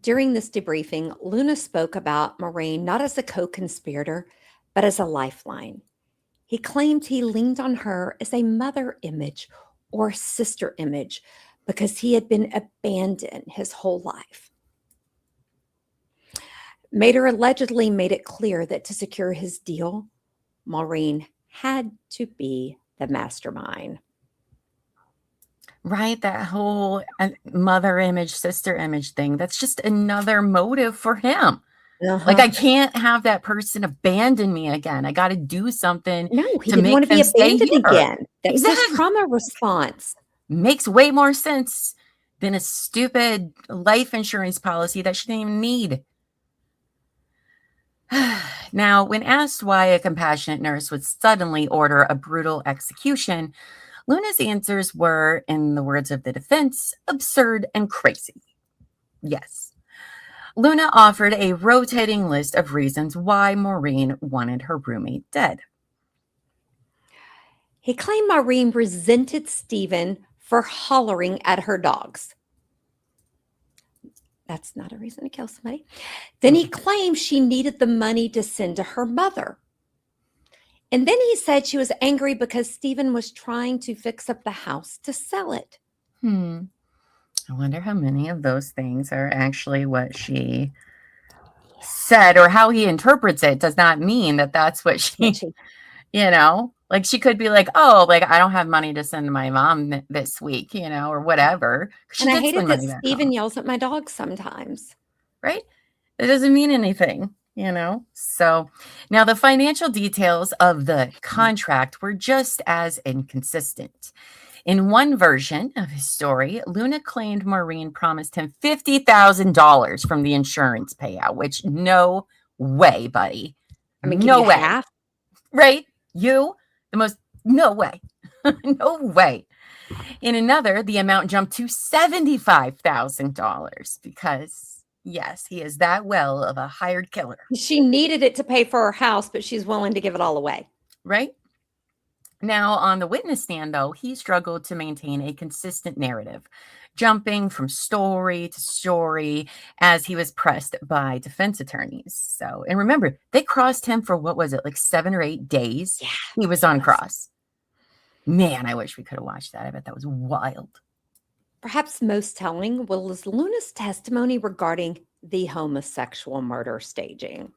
During this debriefing, Luna spoke about Maureen not as a co-conspirator, but as a lifeline. He claimed he leaned on her as a mother image or sister image because he had been abandoned his whole life. Mader allegedly made it clear that to secure his deal, Maureen had to be the mastermind. Right? That whole mother image, sister image thing. That's just another motive for him. Like, I can't have that person abandon me again. I got to do something No, he to didn't want make to be them stay abandoned here. again. That was his Exactly. trauma response. Makes way more sense than a stupid life insurance policy that she didn't even need. Now, when asked why a compassionate nurse would suddenly order a brutal execution, Luna's answers were, in the words of the defense, absurd and crazy. Yes. Luna offered a rotating list of reasons why Maureen wanted her roommate dead. He claimed Maureen resented Stephen for hollering at her dogs. That's not a reason to kill somebody. Then he claimed she needed the money to send to her mother. And then he said she was angry because Stephen was trying to fix up the house to sell it. I wonder how many of those things are actually what she said, or how he interprets it does not mean that that's what she, like she could be like, oh, like I don't have money to send to my mom this week, or whatever. And I hated that Stephen yells at my dog sometimes. Right? It doesn't mean anything, So now the financial details of the contract were just as inconsistent. In one version of his story, Luna claimed Maureen promised him $50,000 from the insurance payout, which no way, buddy. I mean, no way. Half? Right? No way. No way. In another, the amount jumped to $75,000 because, yes, he is that well of a hired killer. She needed it to pay for her house, but she's willing to give it all away. Right? Now, on the witness stand, though, he struggled to maintain a consistent narrative, jumping from story to story as he was pressed by defense attorneys. So, and remember, they crossed him for, what was it, like 7 or 8 days? Yeah, he was on cross. Man, I wish we could have watched that. I bet that was wild. Perhaps most telling was Luna's testimony regarding the homosexual murder staging.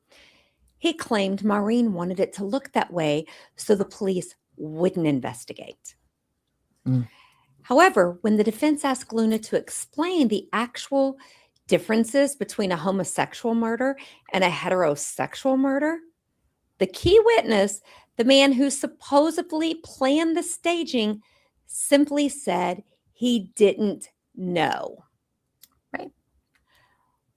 He claimed Maureen wanted it to look that way so the police wouldn't investigate. However, when the defense asked Luna to explain the actual differences between a homosexual murder and a heterosexual murder, the key witness, the man who supposedly planned the staging, simply said he didn't know. Right.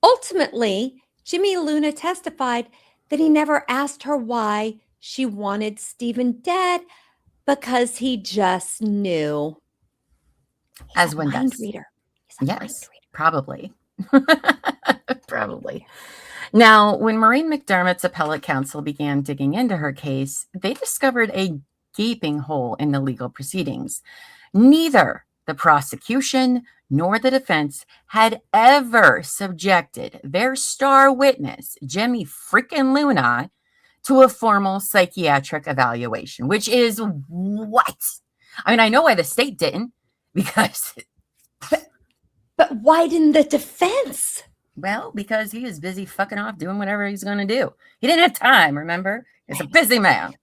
Ultimately, Jimmy Luna testified that he never asked her why she wanted Stephen dead because he just knew. As one does. Reader. Yes, probably. Probably. Now, when Maureen McDermott's appellate counsel began digging into her case, they discovered a gaping hole in the legal proceedings. Neither the prosecution nor the defense had ever subjected their star witness, Jimmy freaking Luna, to a formal psychiatric evaluation, which is what? I mean, I know why the state didn't, because... But why didn't the defense? Well, because he was busy fucking off doing whatever he's going to do. He didn't have time, remember? He's a busy man.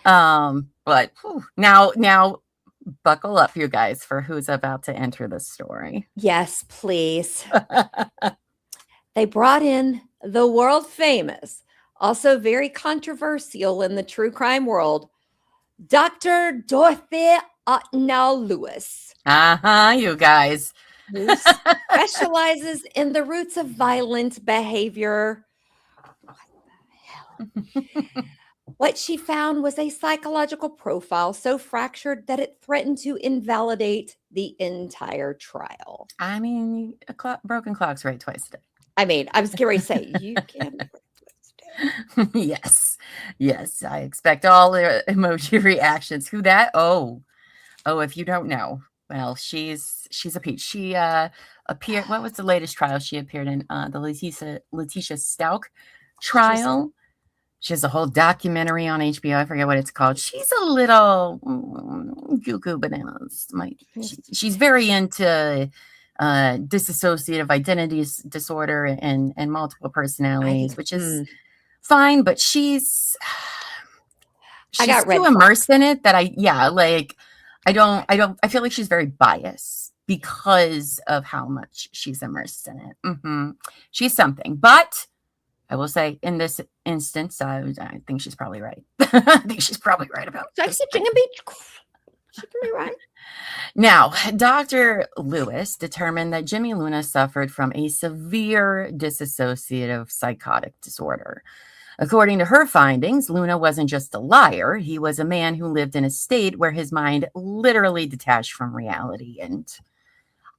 But now buckle up, you guys, for who's about to enter the story. Yes, please. They brought in the world famous, also very controversial in the true crime world, Dr. Dorothy Lewis. You guys. Who specializes in the roots of violent behavior. What the hell? What she found was a psychological profile so fractured that it threatened to invalidate the entire trial. I mean, broken clock's right twice a day. I mean, I was going to say, you can. Yes. I expect all the emoji reactions. Who that? Oh, if you don't know. Well, she's a peach. She appeared. What was the latest trial she appeared in? The Letitia Stalk trial. She has a whole documentary on HBO. I forget what it's called. She's a little cuckoo bananas. She's very into dissociative identity disorder and multiple personalities, which is fine. But she's too immersed in it that I I feel like she's very biased because of how much she's immersed in it. She's something, but I will say in this instance, I think she's probably right. I think she's probably right about this. She can be right. Now, Dr. Lewis determined that Jimmy Luna suffered from a severe dissociative psychotic disorder. According to her findings, Luna wasn't just a liar. He was a man who lived in a state where his mind literally detached from reality. And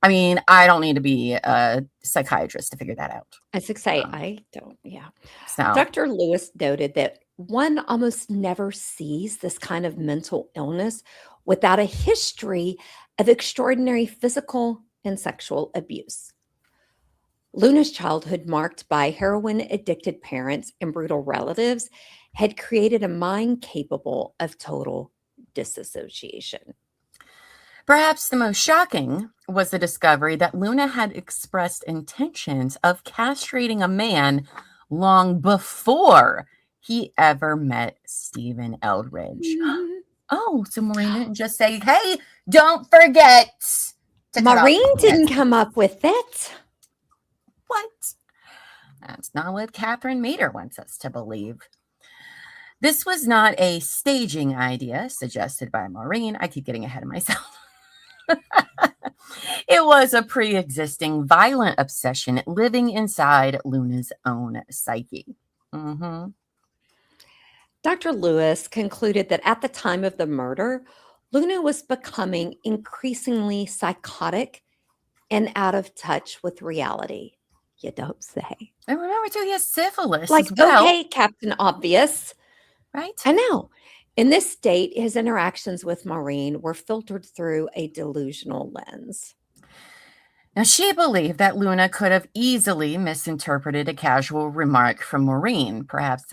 I mean, I don't need to be a psychiatrist to figure that out. I was going to say, I don't, yeah. So, Dr. Lewis noted that one almost never sees this kind of mental illness without a history of extraordinary physical and sexual abuse. Luna's childhood, marked by heroin-addicted parents and brutal relatives, had created a mind capable of total disassociation. perhaps the most shocking was the discovery that Luna had expressed intentions of castrating a man long before he ever met Stephen Eldridge. Oh, so Maureen didn't just say, hey, don't forget to Maureen didn't come up with it. What? That's not what Catherine Mater wants us to believe. This was not a staging idea suggested by Maureen. I keep getting ahead of myself. It was a pre-existing violent obsession living inside Luna's own psyche. Dr. Lewis concluded that at the time of the murder, Luna was becoming increasingly psychotic and out of touch with reality. You don't say. And remember, too, he has syphilis Like, as well. okay, Captain Obvious. Right? I know. In this state, his interactions with Maureen were filtered through a delusional lens. Now, she believed that Luna could have easily misinterpreted a casual remark from Maureen, perhaps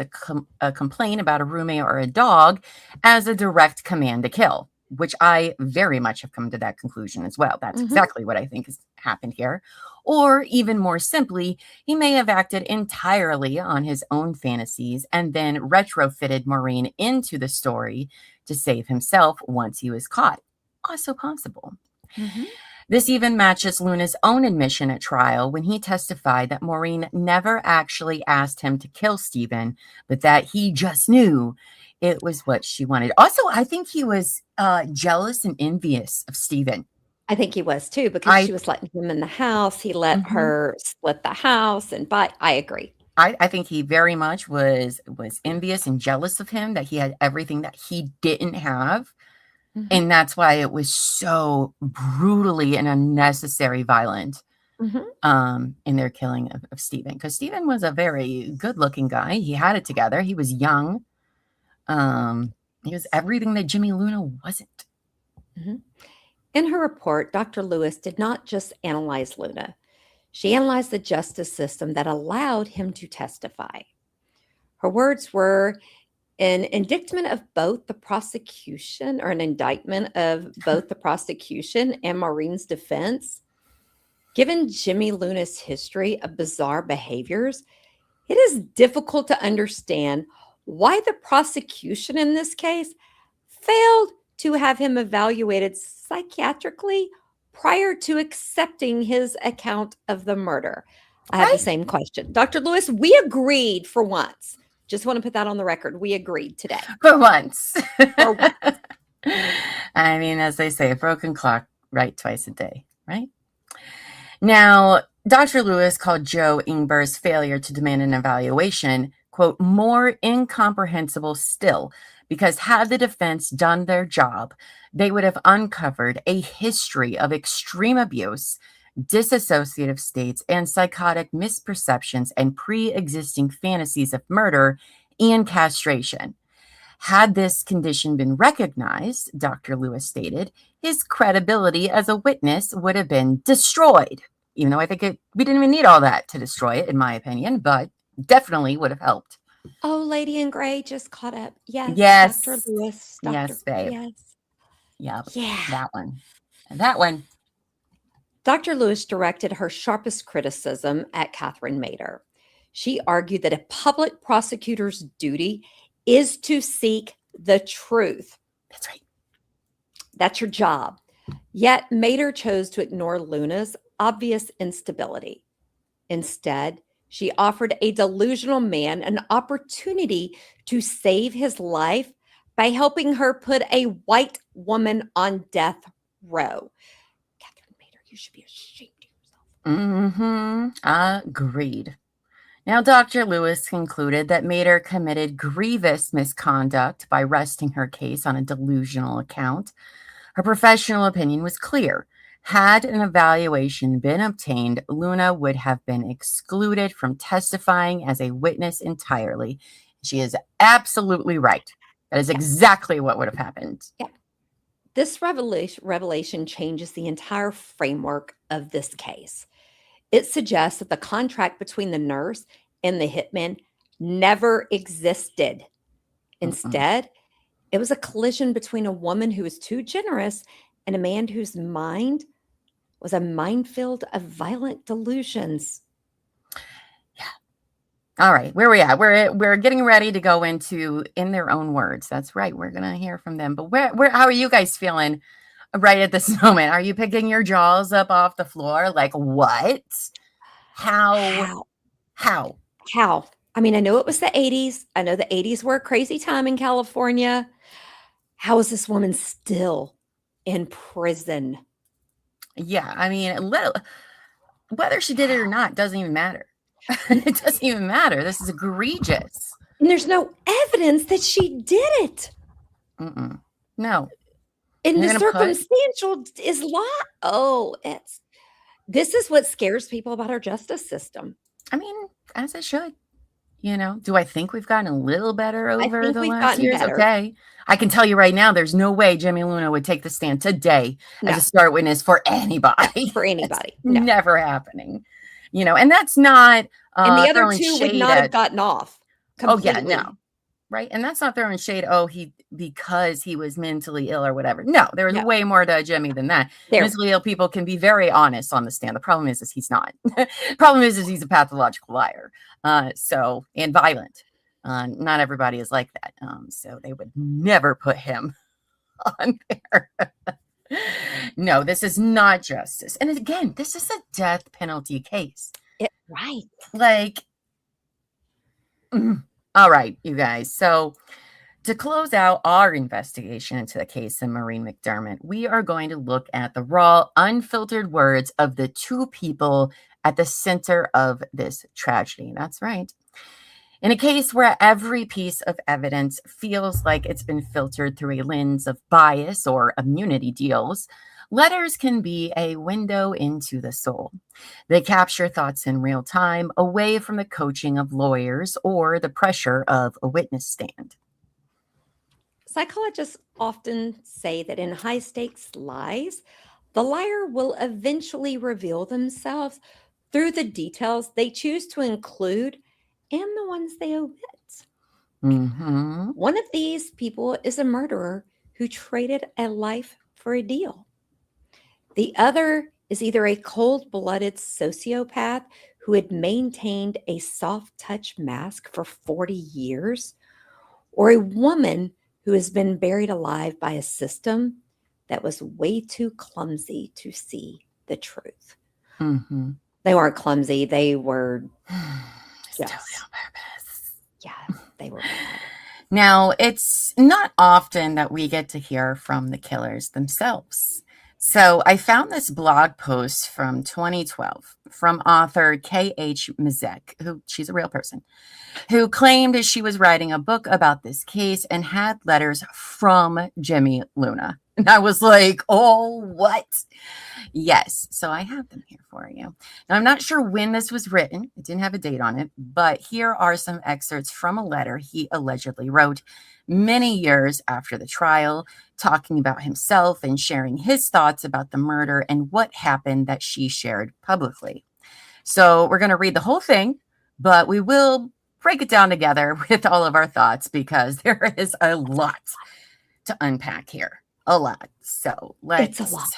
a complaint about a roommate or a dog, as a direct command to kill, which I very much have come to that conclusion as well. That's exactly what I think has happened here. Or even more simply, he may have acted entirely on his own fantasies and then retrofitted Maureen into the story to save himself once he was caught. Also possible. This even matches Luna's own admission at trial when he testified that Maureen never actually asked him to kill Stephen, but that he just knew it was what she wanted. Also, I think he was jealous and envious of Stephen. I think he was too, because she was letting him in the house. He let her split the house, and I agree. I think he very much was envious and jealous of him, that he had everything that he didn't have. And that's why it was so brutally and unnecessary violent in their killing of Stephen. Because Stephen was a very good-looking guy. He had it together. He was young. He was everything that Jimmy Luna wasn't. In her report, Dr. Lewis did not just analyze Luna. She analyzed the justice system that allowed him to testify. Her words were, an indictment of both the prosecution, or an indictment of both the prosecution and Maureen's defense. Given Jimmy Luna's history of bizarre behaviors, it is difficult to understand why the prosecution in this case failed to have him evaluated psychiatrically prior to accepting his account of the murder. I have the same question. Dr. Lewis, we agreed for once. Just want to put that on the record. We agreed today. For once. For once. I mean, as they say, a broken clock right twice a day, right? Now, Dr. Lewis called Joe Ingber's failure to demand an evaluation, quote, more incomprehensible still, because had the defense done their job, they would have uncovered a history of extreme abuse, dissociative states, and psychotic misperceptions and pre-existing fantasies of murder and castration. Had this condition been recognized, Dr. Lewis stated, his credibility as a witness would have been destroyed. Even though I think we didn't even need all that to destroy it, in my opinion, but definitely would have helped. Oh, Lady in Gray just caught up. Yes. Yes. Dr. Lewis. Yes, babe. Yes. Yep. Yeah. That one. And that one. Dr. Lewis directed her sharpest criticism at Catherine Mater. She argued that a public prosecutor's duty is to seek the truth. That's right. That's your job. Yet Mater chose to ignore Luna's obvious instability. Instead, she offered a delusional man an opportunity to save his life by helping her put a white woman on death row. Catherine Mater, you should be ashamed of yourself. Agreed. Now, Dr. Lewis concluded that Mater committed grievous misconduct by resting her case on a delusional account. Her professional opinion was clear. Had an evaluation been obtained, Luna would have been excluded from testifying as a witness entirely. She is absolutely right. That is exactly what would have happened. Yeah. This revelation changes the entire framework of this case. It suggests that the contract between the nurse and the hitman never existed. Instead, it was a collision between a woman who was too generous and a man whose mind was a minefield of violent delusions. Yeah. All right, where are we at? We're getting ready to go into In Their Own Words. That's right. We're gonna hear from them. But how are you guys feeling right at this moment? Are you picking your jaws up off the floor? Like what? How? I mean, I know it was the 80s. I know the 80s were a crazy time in California. How is this woman still in prison? Yeah, I mean, whether she did it or not doesn't even matter. It doesn't even matter. This is egregious. And there's no evidence that she did it. No. And the circumstantial is this is what scares people about our justice system. I mean, as it should. You know, do I think we've gotten a little better over the last years? Better. Okay. I can tell you right now, there's no way Jimmy Luna would take the stand today as a start witness for anybody. For anybody. No. Never happening. You know, and that's not and the other two would not have gotten off. Completely. Oh, yeah, no. Right. And that's not throwing shade, because he was mentally ill or whatever. No, there was way more to Jimmy than that. Mentally ill people can be very honest on the stand. The problem is he's not. Problem is he's a pathological liar. And violent. Not everybody is like that. So they would never put him on there. No, this is not justice. And again, this is a death penalty case. Right. Like, all right, you guys. So to close out our investigation into the case of Maureen McDermott, we are going to look at the raw, unfiltered words of the two people at the center of this tragedy. That's right. In a case where every piece of evidence feels like it's been filtered through a lens of bias or immunity deals, letters can be a window into the soul. They capture thoughts in real time, away from the coaching of lawyers or the pressure of a witness stand. Psychologists often say that in high-stakes lies, the liar will eventually reveal themselves through the details they choose to include and the ones they omit. One of these people is a murderer who traded a life for a deal. The other is either a cold-blooded sociopath who had maintained a soft-touch mask for 40 years, or a woman who has been buried alive by a system that was way too clumsy to see the truth. They weren't clumsy. They were just on purpose. Yeah, they were bad. Now, it's not often that we get to hear from the killers themselves. So I found this blog post from 2012 from author K.H. Mizek, who she's a real person, who claimed she was writing a book about this case and had letters from Jimmy Luna. And I was like, oh, what? Yes. So I have them here for you. Now, I'm not sure when this was written. It didn't have a date on it, but here are some excerpts from a letter he allegedly wrote many years after the trial, talking about himself and sharing his thoughts about the murder and what happened that she shared publicly. So we're going to read the whole thing, but we will break it down together with all of our thoughts because there is a lot to unpack here. A lot. So it's a lot.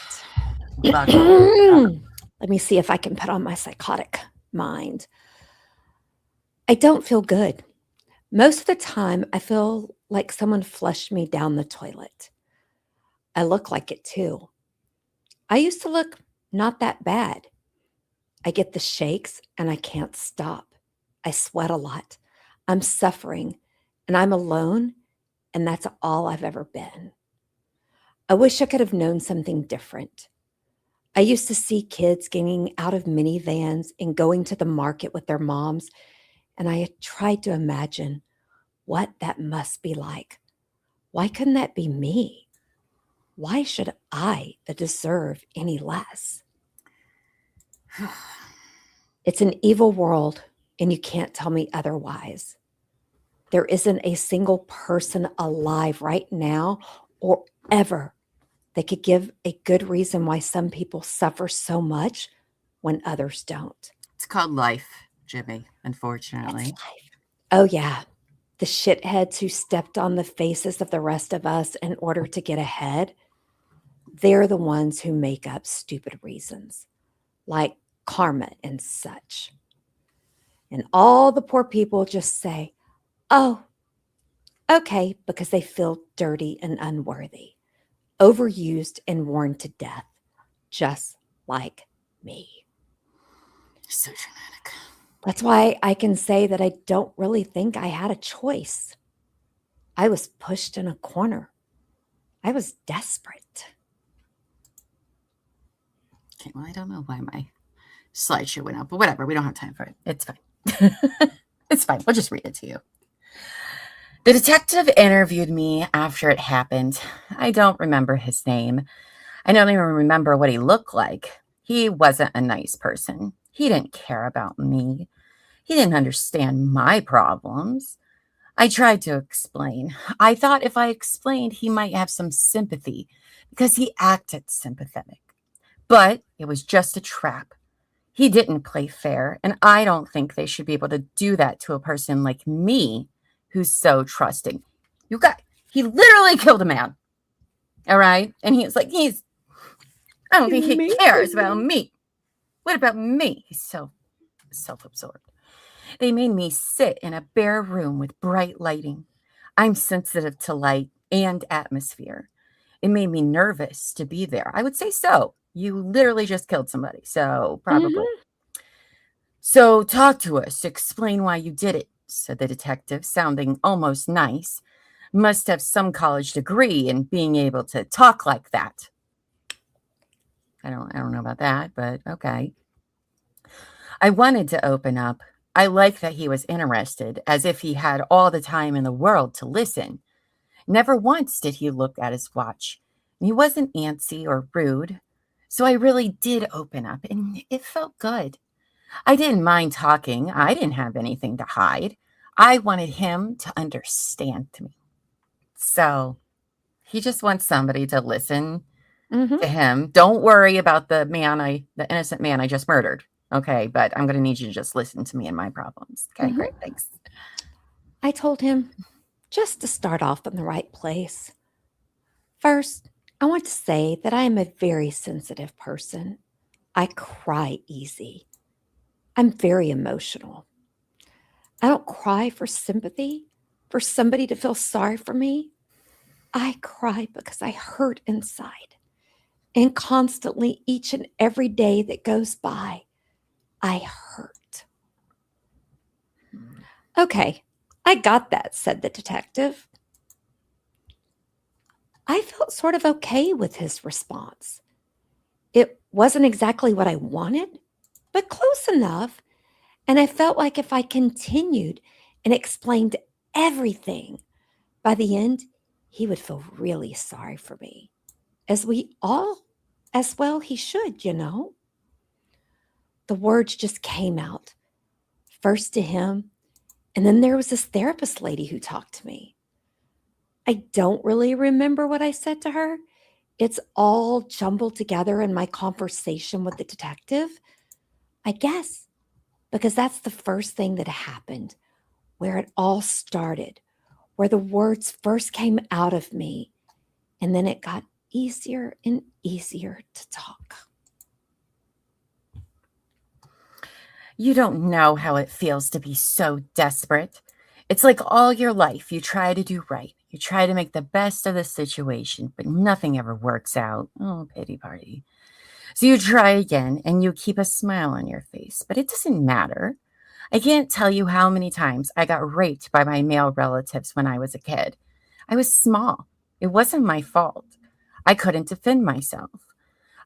Let me see if I can put on my psychotic mind. I don't feel good. Most of the time, I feel like someone flushed me down the toilet. I look like it too. I used to look not that bad. I get the shakes and I can't stop. I sweat a lot. I'm suffering and I'm alone, and that's all I've ever been. I wish I could have known something different. I used to see kids getting out of minivans and going to the market with their moms, and I had tried to imagine what that must be like. Why couldn't that be me? Why should I deserve any less? It's an evil world, and you can't tell me otherwise. There isn't a single person alive right now or ever that could give a good reason why some people suffer so much when others don't. It's called life, Jimmy, It's unfortunately. life. Oh, yeah. The shitheads who stepped on the faces of the rest of us in order to get ahead, they're the ones who make up stupid reasons, like karma and such. And all the poor people just say, oh, okay, because they feel dirty and unworthy, overused and worn to death, just like me. So dramatic. That's why I can say that I don't really think I had a choice. I was pushed in a corner. I was desperate. Okay, well, I don't know why my slideshow went out, but whatever. We don't have time for it. It's fine. It's fine. We'll just read it to you. The detective interviewed me after it happened. I don't remember his name. I don't even remember what he looked like. He wasn't a nice person. He didn't care about me. He didn't understand my problems. I tried to explain. I thought if I explained, he might have some sympathy because he acted sympathetic. But it was just a trap. He didn't play fair, and I don't think they should be able to do that to a person like me who's so trusting. He literally killed a man. All right? And he's like, I don't think he cares about me. What about me? He's so self-absorbed. They made me sit in a bare room with bright lighting. I'm sensitive to light and atmosphere. It made me nervous to be there. I would say so. You literally just killed somebody, so probably. So talk to us. Explain why you did it, said the detective, sounding almost nice. Must have some college degree in being able to talk like that. I don't know about that, but okay. I wanted to open up. I like that he was interested, as if he had all the time in the world to listen. Never once did he look at his watch. He wasn't antsy or rude. So I really did open up, and it felt good. I didn't mind talking. I didn't have anything to hide. I wanted him to understand me. So he just wants somebody to listen to him. Don't worry about the innocent man I just murdered. Okay, but I'm going to need you to just listen to me and my problems. Okay, great, thanks. I told him just to start off in the right place. First, I want to say that I am a very sensitive person. I cry easy. I'm very emotional. I don't cry for sympathy, for somebody to feel sorry for me. I cry because I hurt inside. And constantly, each and every day that goes by, I hurt. Okay, I got that, said the detective. I felt sort of okay with his response. It wasn't exactly what I wanted, but close enough. And I felt like if I continued and explained everything, by the end, he would feel really sorry for me. As well, he should, you know. The words just came out, first to him, and then there was this therapist lady who talked to me. I don't really remember what I said to her. It's all jumbled together in my conversation with the detective, I guess, because that's the first thing that happened, where it all started, where the words first came out of me, and then it got easier and easier to talk. You don't know how it feels to be so desperate. It's like all your life you try to do right, You try to make the best of the situation, but nothing ever works out. Oh, pity party. So you try again and you keep a smile on your face, but it doesn't matter. I can't tell you how many times I got raped by my male relatives when I was a kid. I was small. It wasn't my fault. I couldn't defend myself.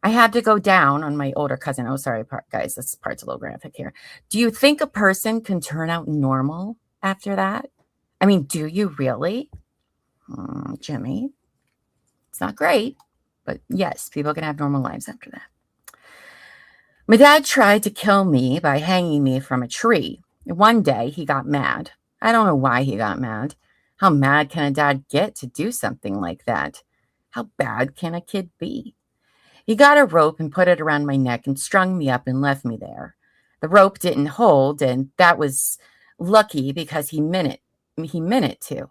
I had to go down on my older cousin. Oh, sorry, guys, this part's a little graphic here. Do you think a person can turn out normal after that? I mean, do you really? Jimmy, it's not great, but yes, people can have normal lives after that. My dad tried to kill me by hanging me from a tree. One day he got mad. I don't know why he got mad. How mad can a dad get to do something like that? How bad can a kid be? He got a rope and put it around my neck and strung me up and left me there. The rope didn't hold, and that was lucky because he meant it. He meant it to.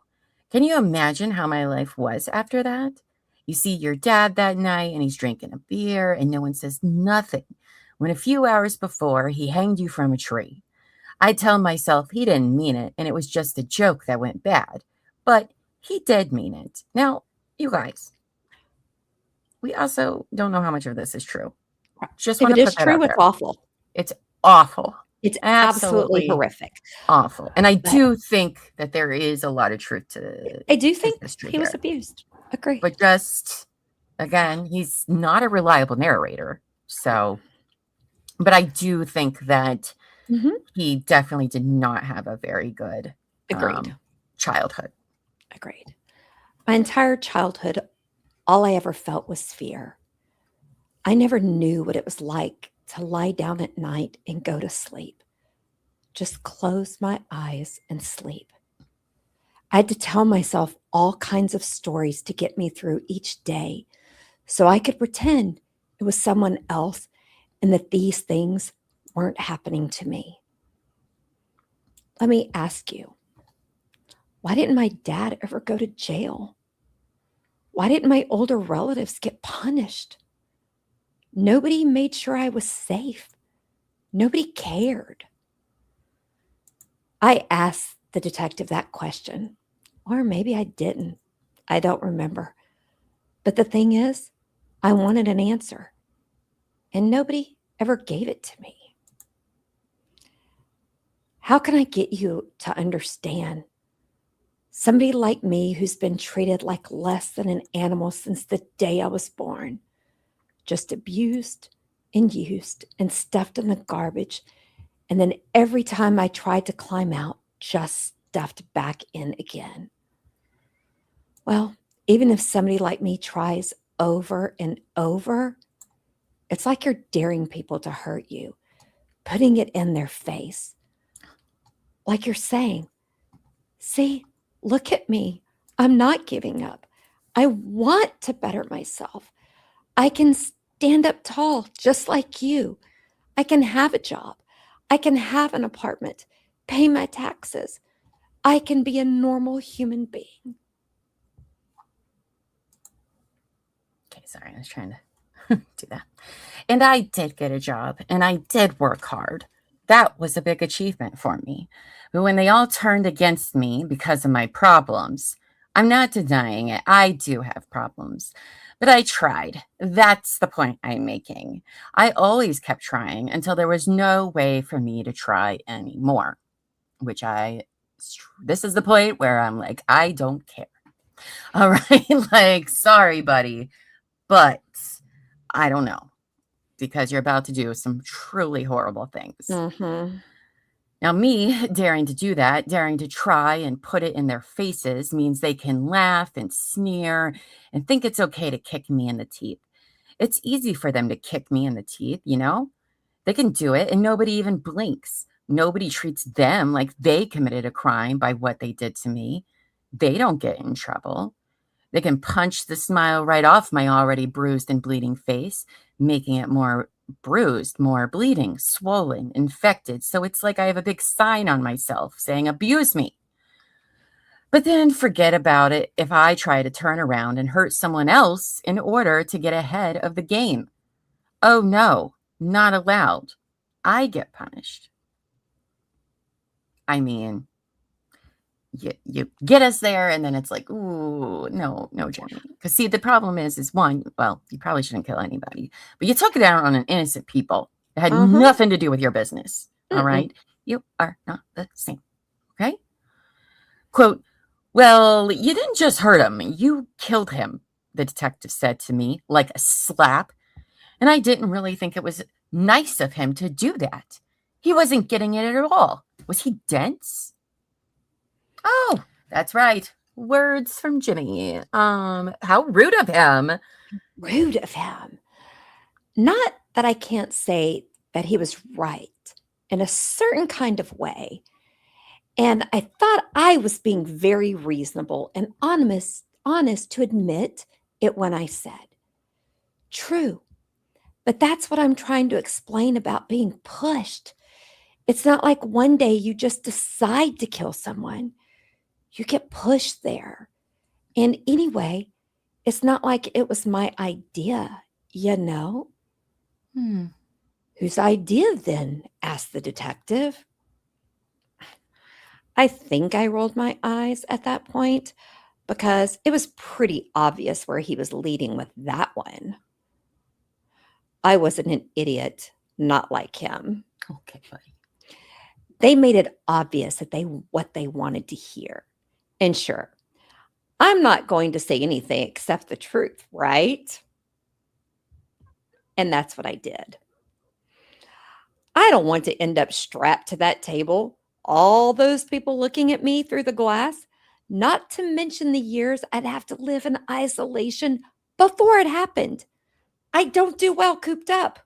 Can you imagine how my life was after that? You see your dad that night and he's drinking a beer and no one says nothing. When a few hours before he hanged you from a tree. I tell myself he didn't mean it and it was just a joke that went bad. But he did mean it. Now, you guys, we also don't know how much of this is true. Just If want it to is put that true, out it's there. awful. It's awful. It's absolutely horrific. Awful. And I But do think that there is a lot of truth to I do his think history he was here. abused. Agree. But just, again, he's not a reliable narrator. So, but I do think that he definitely did not have a very good Agreed. childhood. Agreed. My entire childhood, all I ever felt was fear. I never knew what it was like to lie down at night and go to sleep. Just close my eyes and sleep. I had to tell myself all kinds of stories to get me through each day so I could pretend it was someone else and that these things weren't happening to me. Let me ask you, why didn't my dad ever go to jail? Why didn't my older relatives get punished? Nobody made sure I was safe. Nobody cared. I asked the detective that question, or maybe I didn't. I don't remember. But the thing is, I wanted an answer, and nobody ever gave it to me. How can I get you to understand? Somebody like me who's been treated like less than an animal since the day I was born, just abused and used and stuffed in the garbage. And then every time I tried to climb out, just stuffed back in again. Well, even if somebody like me tries over and over, it's like you're daring people to hurt you, putting it in their face. Like you're saying, see, look at me. I'm not giving up. I want to better myself. I can stand up tall just like you. I can have a job. I can have an apartment, pay my taxes. I can be a normal human being. Okay, sorry, I was trying to do that. And I did get a job and I did work hard. That was a big achievement for me. But when they all turned against me because of my problems, I'm not denying it. I do have problems. But I tried. That's the point I'm making. I always kept trying until there was no way for me to try anymore, which this is the point where I'm like, I don't care. All right. Like, sorry, buddy, but I don't know, because you're about to do some truly horrible things. Now, me daring to do that, daring to try and put it in their faces means they can laugh and sneer and think it's okay to kick me in the teeth. It's easy for them to kick me in the teeth, you know? They can do it and nobody even blinks. Nobody treats them like they committed a crime by what they did to me. They don't get in trouble. They can punch the smile right off my already bruised and bleeding face, making it more bruised, more bleeding, swollen, infected. So it's like I have a big sign on myself saying, abuse me. But then forget about it if I try to turn around and hurt someone else in order to get ahead of the game. Oh no, not allowed. I get punished. I mean, you get us there, and then it's like, ooh, no, Jimmy. Because see, the problem is one, well, you probably shouldn't kill anybody, but you took it out on an innocent people. It had nothing to do with your business. All right, you are not the same. Okay. Quote, well, you didn't just hurt him, you killed him, the detective said to me, like a slap. And I didn't really think it was nice of him to do that. He wasn't getting it at all. Was he dense? Oh, that's right. Words from Jimmy. How rude of him. Rude of him. Not that I can't say that he was right in a certain kind of way. And I thought I was being very reasonable and honest to admit it when I said, true. But that's what I'm trying to explain about being pushed. It's not like one day you just decide to kill someone. You get pushed there. And anyway, it's not like it was my idea, you know? Whose idea then? Asked the detective. I think I rolled my eyes at that point because it was pretty obvious where he was leading with that one. I wasn't an idiot, not like him. Okay, buddy. They made it obvious that what they wanted to hear. And sure, I'm not going to say anything except the truth, right? And that's what I did. I don't want to end up strapped to that table, all those people looking at me through the glass, not to mention the years I'd have to live in isolation before it happened. I don't do well cooped up.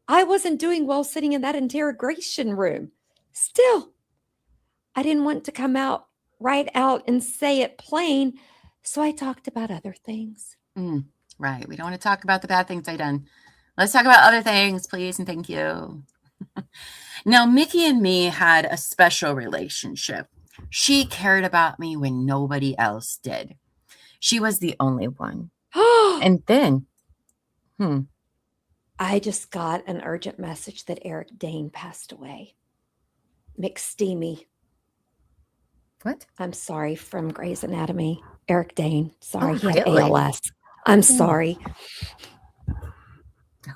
I wasn't doing well sitting in that interrogation room. Still, I didn't want to come out right out and say it plain, so I talked about other things. Right. We don't want to talk about the bad things I done. Let's talk about other things, please, and thank you. Now, Miki and me had a special relationship. She cared about me when nobody else did. She was the only one. And then, I just got an urgent message that Eric Dane passed away. McSteamy. What? I'm sorry, from Grey's Anatomy. Eric Dane. Sorry, he had really? ALS. I'm sorry.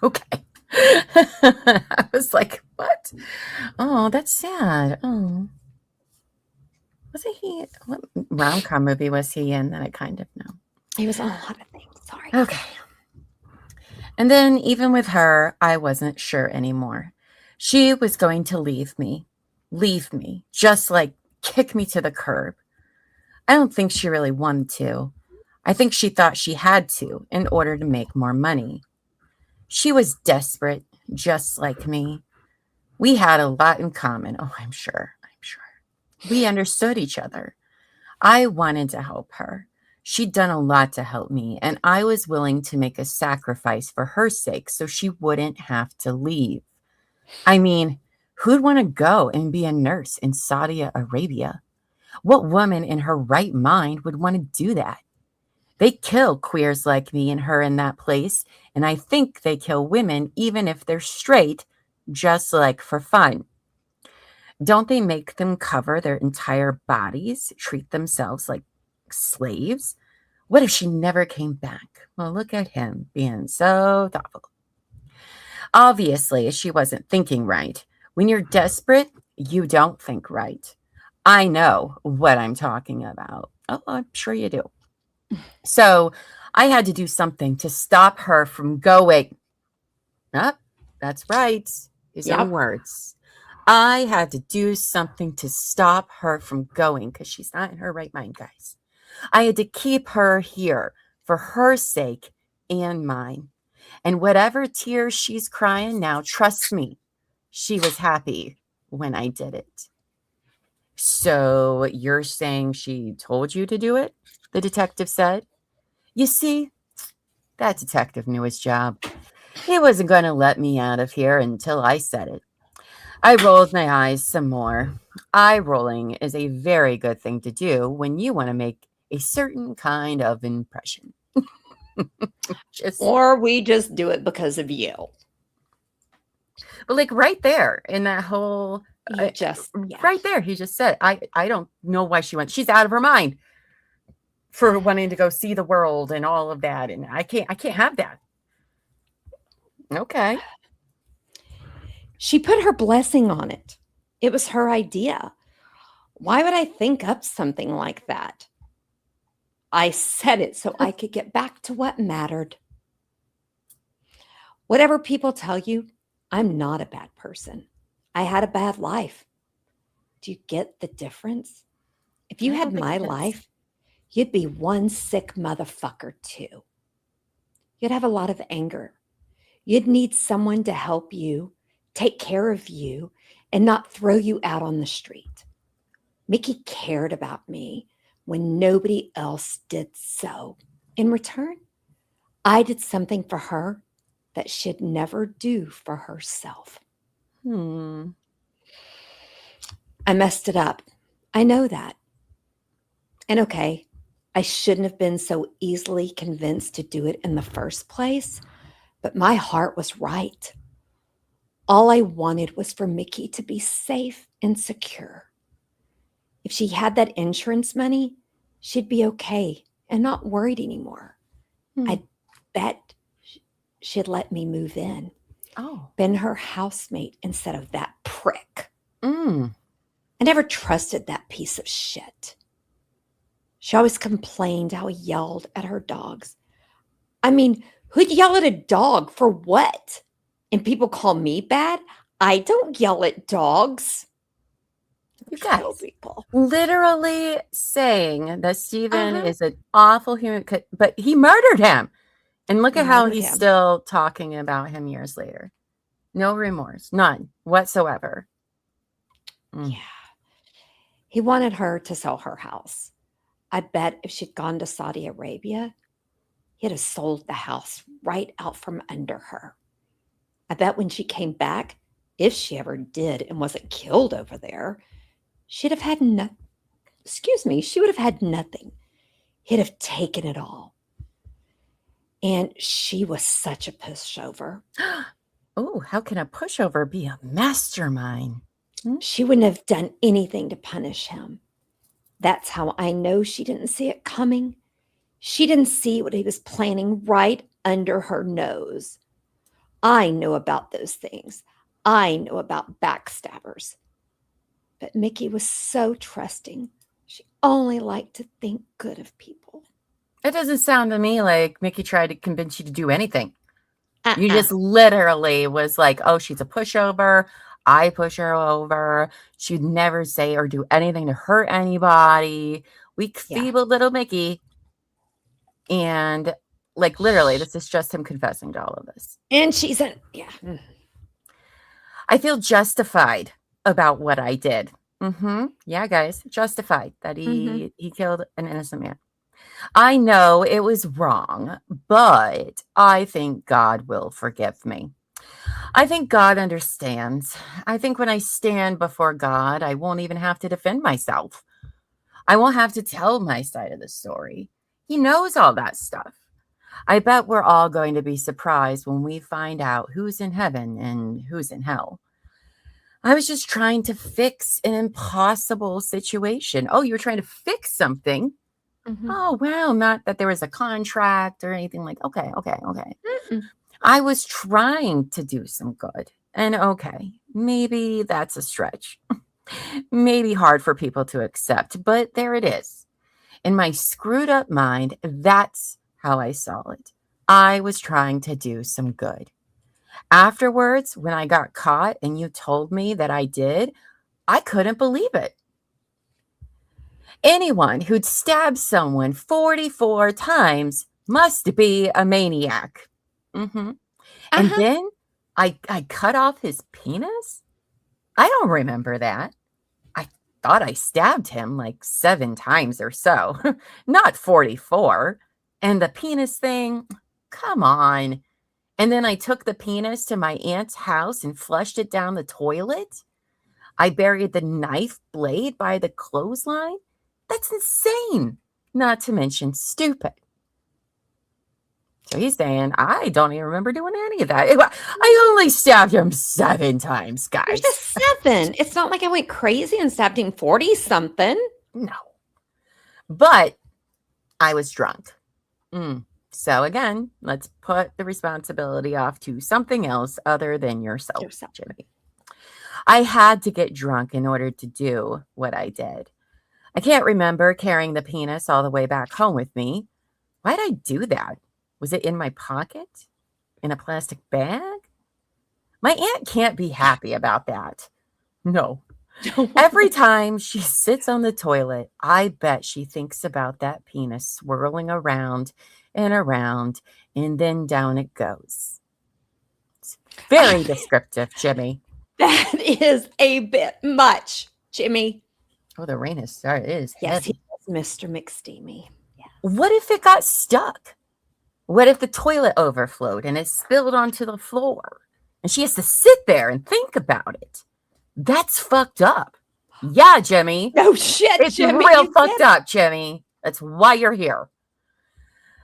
Okay. I was like, what? Oh, that's sad. Oh. Wasn't he, what rom-com movie was he in that I kind of know? He was on a lot of things. Sorry. Okay. And then even with her, I wasn't sure anymore. She was going to leave me, just like kick me to the curb. I don't think she really wanted to. I think she thought she had to in order to make more money. She was desperate, just like me. We had a lot in common. Oh, I'm sure. We understood each other. I wanted to help her. She'd done a lot to help me, and I was willing to make a sacrifice for her sake so she wouldn't have to leave. I mean, who'd want to go and be a nurse in Saudi Arabia? What woman in her right mind would want to do that? They kill queers like me and her in that place, and I think they kill women even if they're straight, just like for fun. Don't they make them cover their entire bodies, treat themselves like slaves? What if she never came back? Well, look at him being so thoughtful. Obviously, she wasn't thinking right. When you're desperate, you don't think right. I know what I'm talking about. Oh, I'm sure you do. So I had to do something to stop her from going. That's right. His own words. I had to do something to stop her from going because she's not in her right mind, guys. I had to keep her here for her sake and mine. And whatever tears she's crying now, trust me, she was happy when I did it. So you're saying she told you to do it? The detective said. You see, that detective knew his job. He wasn't going to let me out of here until I said it. I rolled my eyes some more. Eye rolling is a very good thing to do when you want to make a certain kind of impression. Or we just do it because of you. But like right there in that whole You just, yeah. Right there, he just said, I don't know why she went. She's out of her mind for wanting to go see the world and all of that. And I can't have that. Okay. She put her blessing on it. It was her idea. Why would I think up something like that? I said it so I could get back to what mattered. Whatever people tell you, I'm not a bad person. I had a bad life. Do you get the difference? If you had my life, you'd be one sick motherfucker too. You'd have a lot of anger. You'd need someone to help you, take care of you, and not throw you out on the street. Miki cared about me when nobody else did so. In return, I did something for her that she'd never do for herself. I messed it up. I know that. And okay, I shouldn't have been so easily convinced to do it in the first place, but my heart was right. All I wanted was for Miki to be safe and secure. If she had that insurance money, she'd be okay and not worried anymore. I bet she'd let me move in. Been her housemate instead of that prick. I never trusted that piece of shit. She always complained how he yelled at her dogs. I mean, who'd yell at a dog for what? And people call me bad? I don't yell at dogs. You guys, people literally saying that Stephen is an awful human, but he murdered him. And look at how he's still talking about him years later. No remorse, none whatsoever. Yeah. He wanted her to sell her house. I bet if she'd gone to Saudi Arabia, he'd have sold the house right out from under her. I bet when she came back, if she ever did and wasn't killed over there, she'd have had she would have had nothing. He'd have taken it all. And she was such a pushover. Oh, how can a pushover be a mastermind? She wouldn't have done anything to punish him. That's how I know she didn't see it coming. She didn't see what he was planning right under her nose. I know about those things. I know about backstabbers. But Miki was so trusting. She only liked to think good of people. It doesn't sound to me like Miki tried to convince you to do anything. You just literally was like, oh, she's a pushover. I push her over. She'd never say or do anything to hurt anybody. Weak, feeble little Miki. And like literally, this is just him confessing to all of this. And she's I feel justified about what I did. Yeah, guys, justified that he killed an innocent man. I know it was wrong, but I think God will forgive me. I think God understands. I think when I stand before God, I won't even have to defend myself. I won't have to tell my side of the story. He knows all that stuff. I bet we're all going to be surprised when we find out who's in heaven and who's in hell. I was just trying to fix an impossible situation. Oh, you were trying to fix something? Oh, wow. Not that there was a contract or anything like, okay. I was trying to do some good. And okay, maybe that's a stretch. Maybe hard for people to accept, but there it is. In my screwed up mind, that's how I saw it. I was trying to do some good. Afterwards, when I got caught and you told me that I did, I couldn't believe it. Anyone who'd stabbed someone 44 times must be a maniac. And then I cut off his penis? I don't remember that. I thought I stabbed him like 7 times or so, not 44. And the penis thing, come on. And then I took the penis to my aunt's house and flushed it down the toilet. I buried the knife blade by the clothesline. That's insane. Not to mention stupid. So he's saying, I don't even remember doing any of that. I only stabbed him 7 times, You're guys. just 7. It's not like I went crazy and stabbed him 40-something. No. But I was drunk. So again, let's put the responsibility off to something else other than yourself, Jimmy. I had to get drunk in order to do what I did. I can't remember carrying the penis all the way back home with me. Why'd I do that? Was it in my pocket? In a plastic bag? My aunt can't be happy about that. No. Every time she sits on the toilet, I bet she thinks about that penis swirling around and around, and then down it goes. It's very descriptive, Jimmy. That is a bit much, Jimmy. Oh, the rain has started. It is Yes, heavy. he is Mr. McSteamy. Yes. What if it got stuck? What if the toilet overflowed and it spilled onto the floor? And she has to sit there and think about it. That's fucked up. Yeah, Jimmy. No shit, it's Jimmy. Real fucked up, Jimmy. That's why you're here.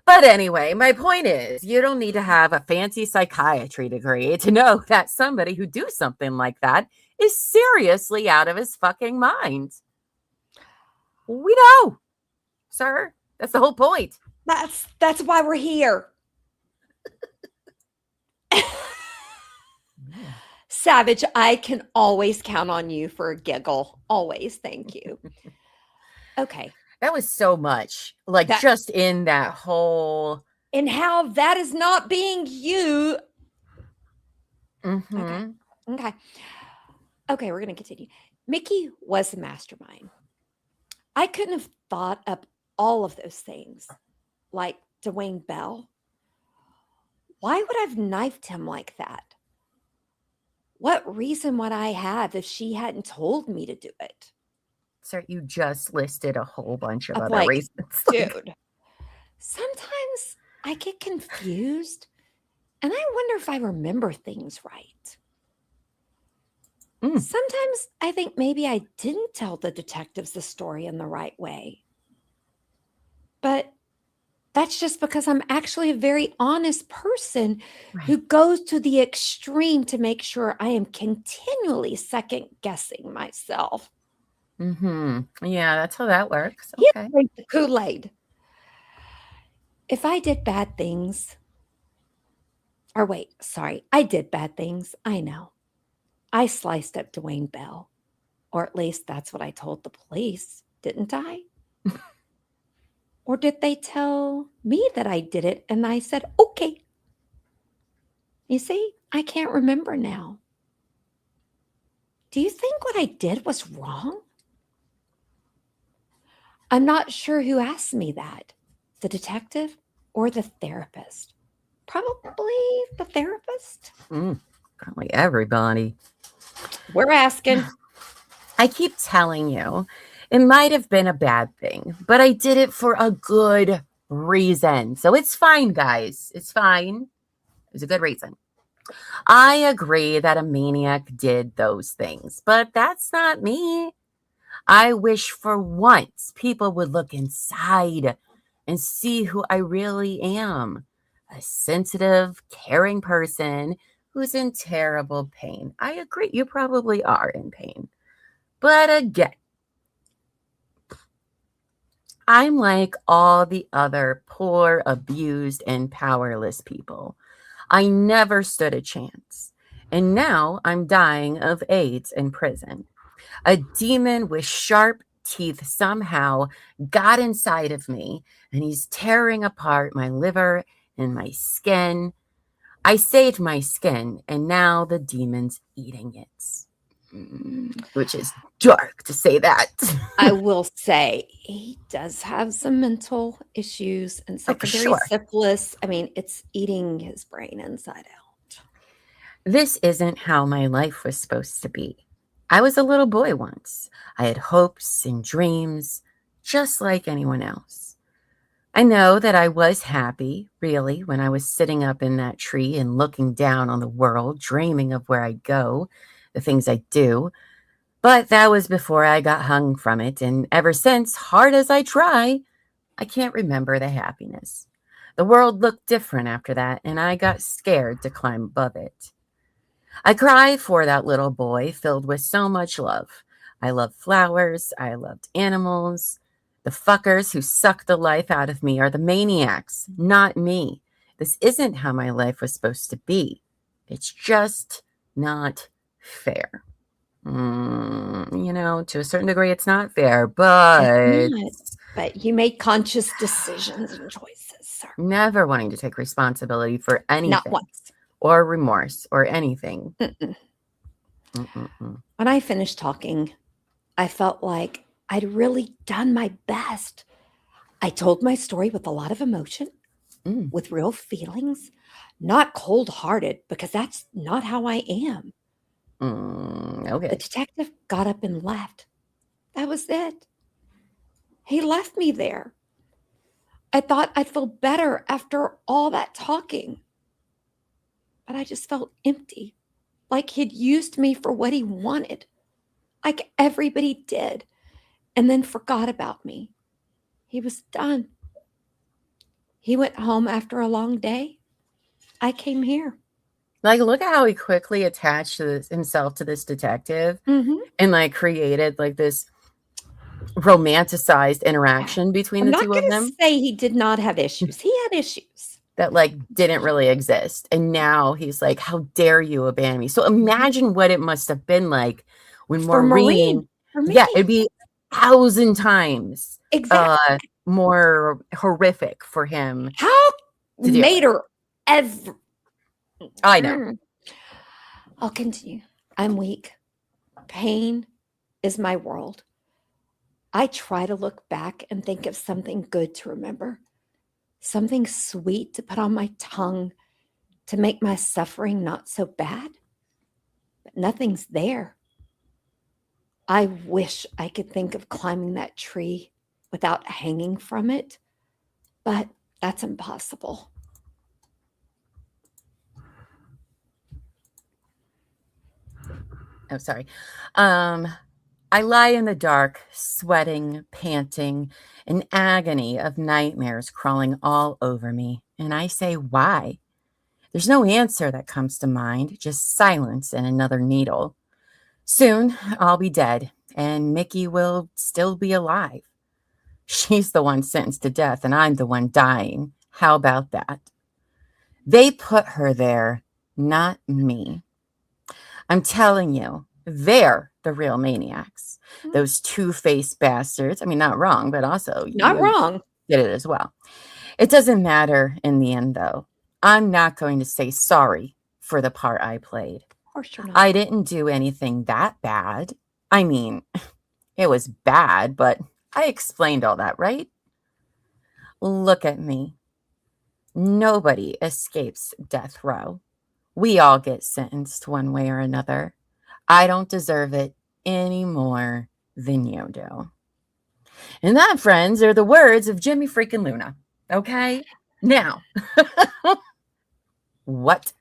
But anyway, my point is, you don't need to have a fancy psychiatry degree to know that somebody who do something like that is seriously out of his fucking mind. We know, sir. That's the whole point. That's why we're here. Savage, I can always count on you for a giggle. Always. Thank you. Okay. That was so much. Like just in that whole. And how that is not being you. Mm-hmm. Okay, we're going to continue. Miki was the mastermind. I couldn't have thought up all of those things. Like Dwayne Bell. Why would I have knifed him like that? What reason would I have if she hadn't told me to do it? Sir, you just listed a whole bunch of other reasons. Dude, sometimes I get confused and I wonder if I remember things right. Sometimes I think maybe I didn't tell the detectives the story in the right way. But that's just because I'm actually a very honest person who goes to the extreme to make sure I am continually second guessing myself. Yeah, that's how that works. Okay. The Kool-Aid. If I did bad things, I did bad things. I know. I sliced up Dwayne Bell, or at least that's what I told the police, didn't I? Or did they tell me that I did it and I said, okay? You see, I can't remember now. Do you think what I did was wrong? I'm not sure who asked me that, the detective or the therapist. Probably the therapist. Probably everybody. We're asking. I keep telling you, it might have been a bad thing, but I did it for a good reason. So it's fine, guys. It's fine. It was a good reason. I agree that a maniac did those things, but that's not me. I wish for once people would look inside and see who I really am. A sensitive, caring person who's in terrible pain. I agree. You probably are in pain. But again, I'm like all the other poor, abused, and powerless people. I never stood a chance. And now I'm dying of AIDS in prison. A demon with sharp teeth somehow got inside of me, and he's tearing apart my liver and my skin. I saved my skin, and now the demon's eating it. Which is dark to say that. I will say he does have some mental issues and secondary syphilis. I mean, it's eating his brain inside out. This isn't how my life was supposed to be. I was a little boy once. I had hopes and dreams, just like anyone else. I know that I was happy, really, when I was sitting up in that tree and looking down on the world, dreaming of where I'd go, the things I'd do. But that was before I got hung from it, and ever since, hard as I try, I can't remember the happiness. The world looked different after that, and I got scared to climb above it. I cried for that little boy filled with so much love. I loved flowers. I loved animals. The fuckers who suck the life out of me are the maniacs, not me. This isn't how my life was supposed to be. It's just not fair. To a certain degree, it's not fair, but But you made conscious decisions and choices, sir. Never wanting to take responsibility for anything. Not once. Or remorse or anything. When I finished talking, I felt like I'd really done my best. I told my story with a lot of emotion, with real feelings, not cold-hearted, because that's not how I am. Okay. The detective got up and left. That was it. He left me there. I thought I'd feel better after all that talking. But I just felt empty, like he'd used me for what he wanted, like everybody did, and then forgot about me. He was done. He went home after a long day. I came here. Like, look at how he quickly attached himself to this detective and created this romanticized interaction between the two of them. I'm not going to say he did not have issues. He had issues that didn't really exist. And now he's like, how dare you abandon me? So imagine what it must have been like when Maureen, it'd be 1,000 times more horrific for him. How made her ever? I know. I'll continue. I'm weak. Pain is my world. I try to look back and think of something good to remember, something sweet to put on my tongue to make my suffering not so bad. But nothing's there. I wish I could think of climbing that tree without hanging from it, but that's impossible. Oh, sorry. I lie in the dark, sweating, panting, an agony of nightmares crawling all over me. And I say, why? There's no answer that comes to mind, just silence and another needle. Soon I'll be dead, and Miki will still be alive. She's the one sentenced to death, and I'm the one dying. How about that? They put her there, not me. I'm telling you, they're the real maniacs. Those two-faced bastards. I mean, not wrong, but also not wrong. Did it as well. It doesn't matter in the end, though. I'm not going to say sorry for the part I played. Of course you're not. I didn't do anything that bad. I mean, it was bad, but I explained all that, right? Look at me. Nobody escapes death row. We all get sentenced one way or another. I don't deserve it any more than you do. And that, friends, are the words of Jimmy freaking Luna. Okay? Now, what?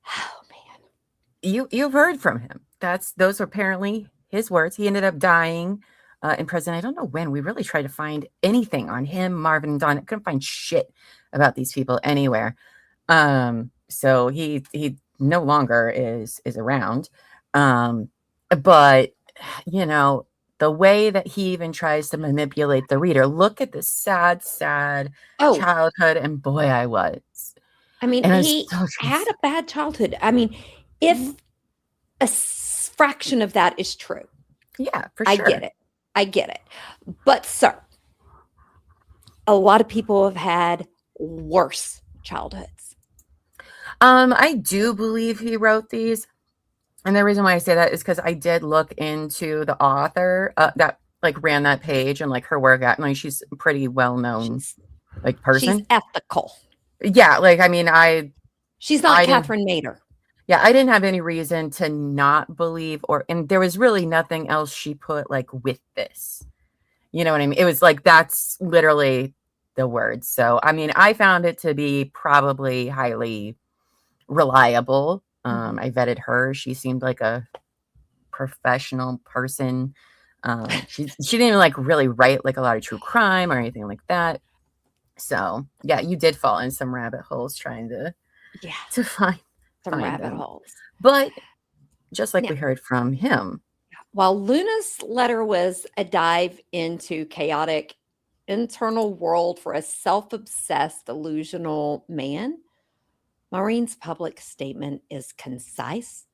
Oh, man. You've heard from him. Those are apparently his words. He ended up dying in prison. I don't know when. We really tried to find anything on him, Marvin, and Don. I couldn't find shit about these people anywhere. So he no longer is around. But the way that he even tries to manipulate the reader. Look at this sad childhood, and boy, I was. I mean, he had a bad childhood. I mean, if a fraction of that is true. Yeah, for sure. I get it. But, sir, a lot of people have had worse childhoods. I do believe he wrote these. And the reason why I say that is because I did look into the author that ran that page and her work at, and she's a pretty well-known person. She's ethical. Yeah, she's not Catherine Mader. Yeah, I didn't have any reason to not believe, and there was really nothing else she put with this. You know what I mean? It was that's literally the words. So, I mean, I found it to be probably highly reliable. I vetted her. She seemed like a professional person. She didn't even really write a lot of true crime or anything like that. So yeah, you did fall in some rabbit holes trying to Yeah, find some rabbit them. holes. But just like Now, we heard from him. while Luna's letter was a dive into chaotic internal world for a self-obsessed, delusional man, Maureen's public statement is concise,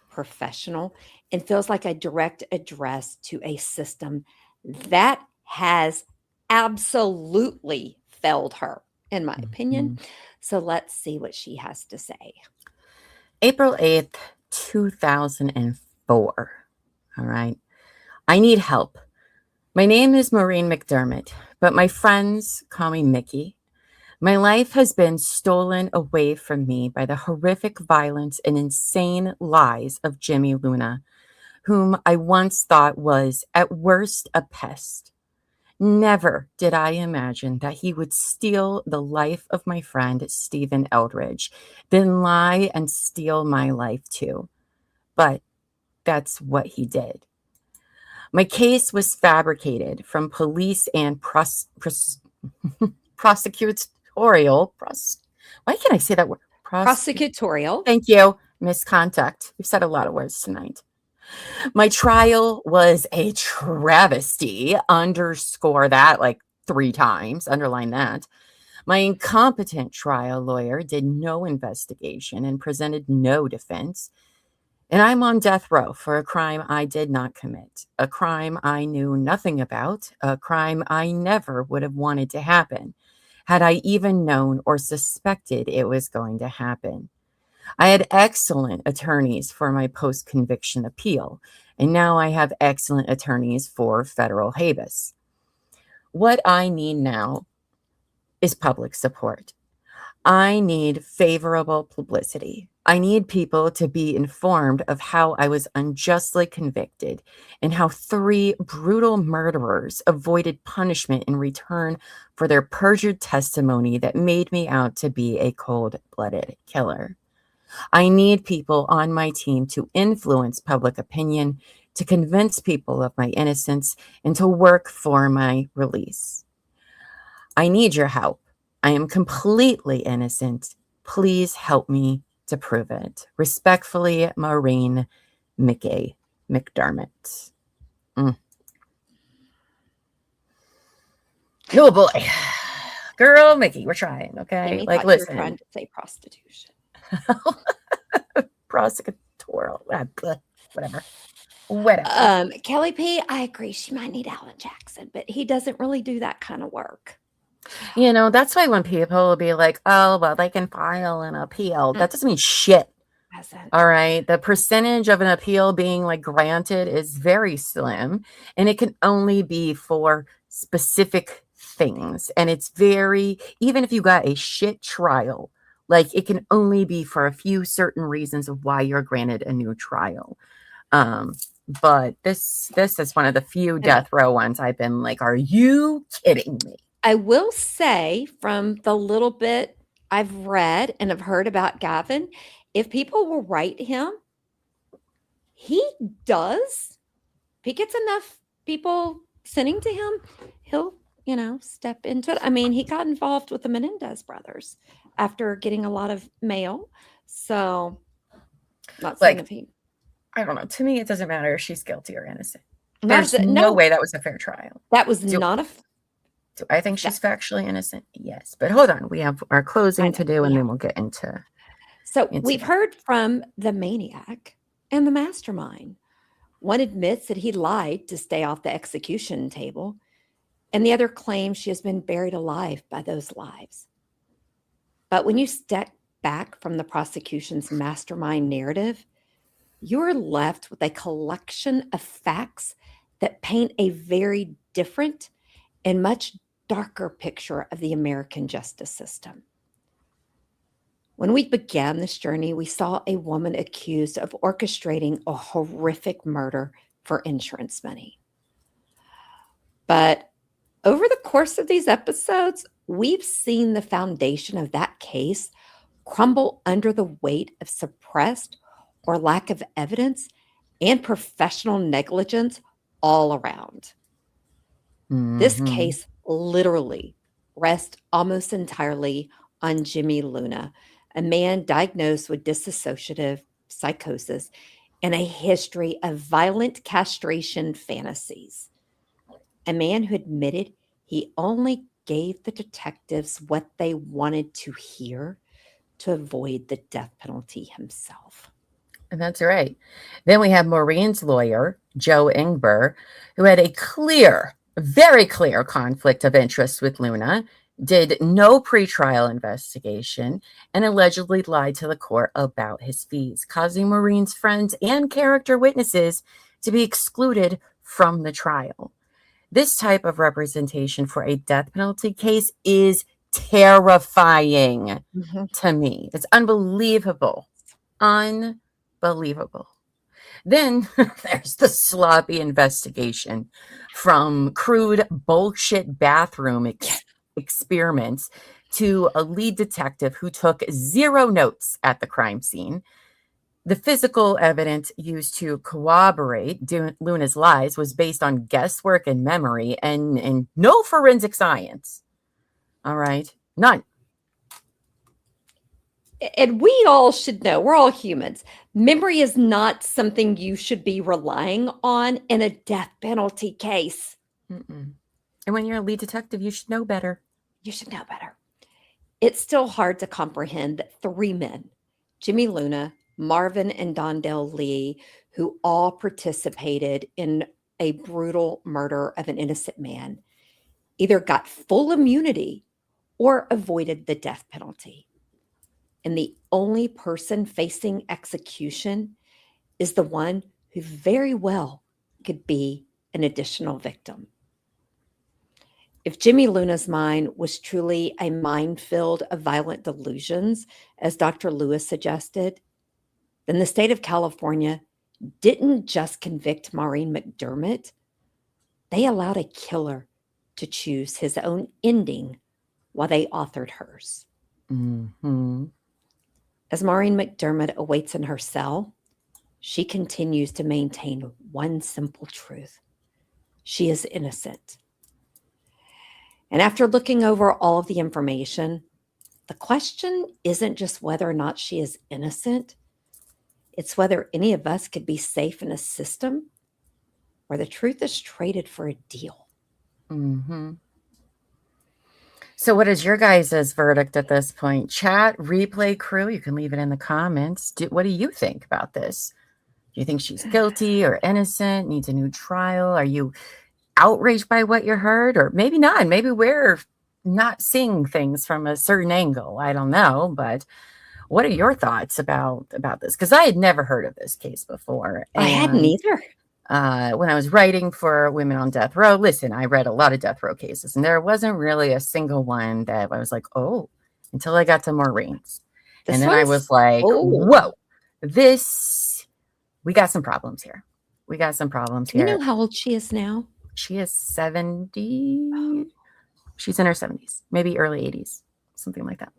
professional, and feels like a direct address to a system that has absolutely failed her, in my opinion. So let's see what she has to say. April 8th, 2004. All right. I need help. My name is Maureen McDermott, but my friends call me Miki. My life has been stolen away from me by the horrific violence and insane lies of Jimmy Luna, whom I once thought was, at worst, a pest. Never did I imagine that he would steal the life of my friend Stephen Eldridge, then lie and steal my life too. But that's what he did. My case was fabricated from police and prosecutorial. Why can't I say that word? Prosecutorial. Thank you. Misconduct. We've said a lot of words tonight. My trial was a travesty. Underscore that like 3 times. Underline that. My incompetent trial lawyer did no investigation and presented no defense. And I'm on death row for a crime I did not commit, a crime I knew nothing about, a crime I never would have wanted to happen, had I even known or suspected it was going to happen. I had excellent attorneys for my post-conviction appeal, and now I have excellent attorneys for federal habeas. What I need now is public support. I need favorable publicity. I need people to be informed of how I was unjustly convicted and how 3 brutal murderers avoided punishment in return for their perjured testimony that made me out to be a cold-blooded killer. I need people on my team to influence public opinion, to convince people of my innocence, and to work for my release. I need your help. I am completely innocent. Please help me to prove it. Respectfully, Maureen Miki McDermott. Oh boy. Girl, Miki, we're trying, okay? Amy Like, thought you were listen. trying to say prostitution. Prosecutorial. Whatever. Kelly P, I agree. She might need Alan Jackson, but he doesn't really do that kind of work. You know, that's why when people will be like, oh, well, they can file an appeal, that doesn't mean shit. All right. The percentage of an appeal being like granted is very slim, and it can only be for specific things. And it's very, even if you got a shit trial, like it can only be for a few certain reasons of why you're granted a new trial. But this is one of the few death row ones I've been like, are you kidding me? I will say, from the little bit I've read and have heard about Gavin, if people will write him, he does. If he gets enough people sending to him, he'll, step into it. I mean, he got involved with the Menendez brothers after getting a lot of mail. So, not saying if he. I don't know. To me, it doesn't matter if she's guilty or innocent. There's no way that was a fair trial. That was not a. Do I think she's factually innocent? Yes. But hold on. We have our closing to do, and then we'll get into. So we've heard from the maniac and the mastermind. One admits that he lied to stay off the execution table, and the other claims she has been buried alive by those lies. But when you step back from the prosecution's mastermind narrative, you're left with a collection of facts that paint a very different and much darker picture of the American justice system. When we began this journey, we saw a woman accused of orchestrating a horrific murder for insurance money. But over the course of these episodes, we've seen the foundation of that case crumble under the weight of suppressed or lack of evidence and professional negligence all around. This case literally rest almost entirely on Jimmy Luna, a man diagnosed with dissociative psychosis and a history of violent castration fantasies. A man who admitted he only gave the detectives what they wanted to hear to avoid the death penalty himself. And that's right. Then we have Maureen's lawyer, Joe Ingber, who had a clear, very clear conflict of interest with Luna, did no pretrial investigation, and allegedly lied to the court about his fees, causing Maureen's friends and character witnesses to be excluded from the trial. This type of representation for a death penalty case is terrifying to me. It's unbelievable. Unbelievable. Then there's the sloppy investigation from crude bullshit bathroom experiments to a lead detective who took 0 notes at the crime scene. The physical evidence used to corroborate Luna's lies was based on guesswork and memory and no forensic science. All right. None. And we all should know, we're all humans. Memory is not something you should be relying on in a death penalty case. Mm-mm. And when you're a lead detective, you should know better. You should know better. It's still hard to comprehend that 3 men, Jimmy Luna, Marvin and Dondell Lee, who all participated in a brutal murder of an innocent man, either got full immunity or avoided the death penalty. And the only person facing execution is the one who very well could be an additional victim. If Jimmy Luna's mind was truly a minefield of violent delusions, as Dr. Lewis suggested, then the state of California didn't just convict Maureen McDermott, they allowed a killer to choose his own ending while they authored hers. Mm-hmm. As Maureen McDermott awaits in her cell, she continues to maintain one simple truth. She is innocent. And after looking over all of the information, the question isn't just whether or not she is innocent. It's whether any of us could be safe in a system where the truth is traded for a deal. Mm-hmm. So what is your guys' verdict at this point? Chat, replay crew, you can leave it in the comments. What do you think about this? Do you think she's guilty or innocent, needs a new trial? Are you outraged by what you heard? Or maybe not. Maybe we're not seeing things from a certain angle. I don't know. But what are your thoughts about this? Because I had never heard of this case before. I hadn't either. When I was writing for Women on Death Row, listen, I read a lot of death row cases, and there wasn't really a single one that I was like, oh, until I got to Maureen's. And then I was like, whoa, we got some problems here. We got some problems here. You know how old she is now? She is 70. Oh. She's in her 70s, maybe early 80s, something like that.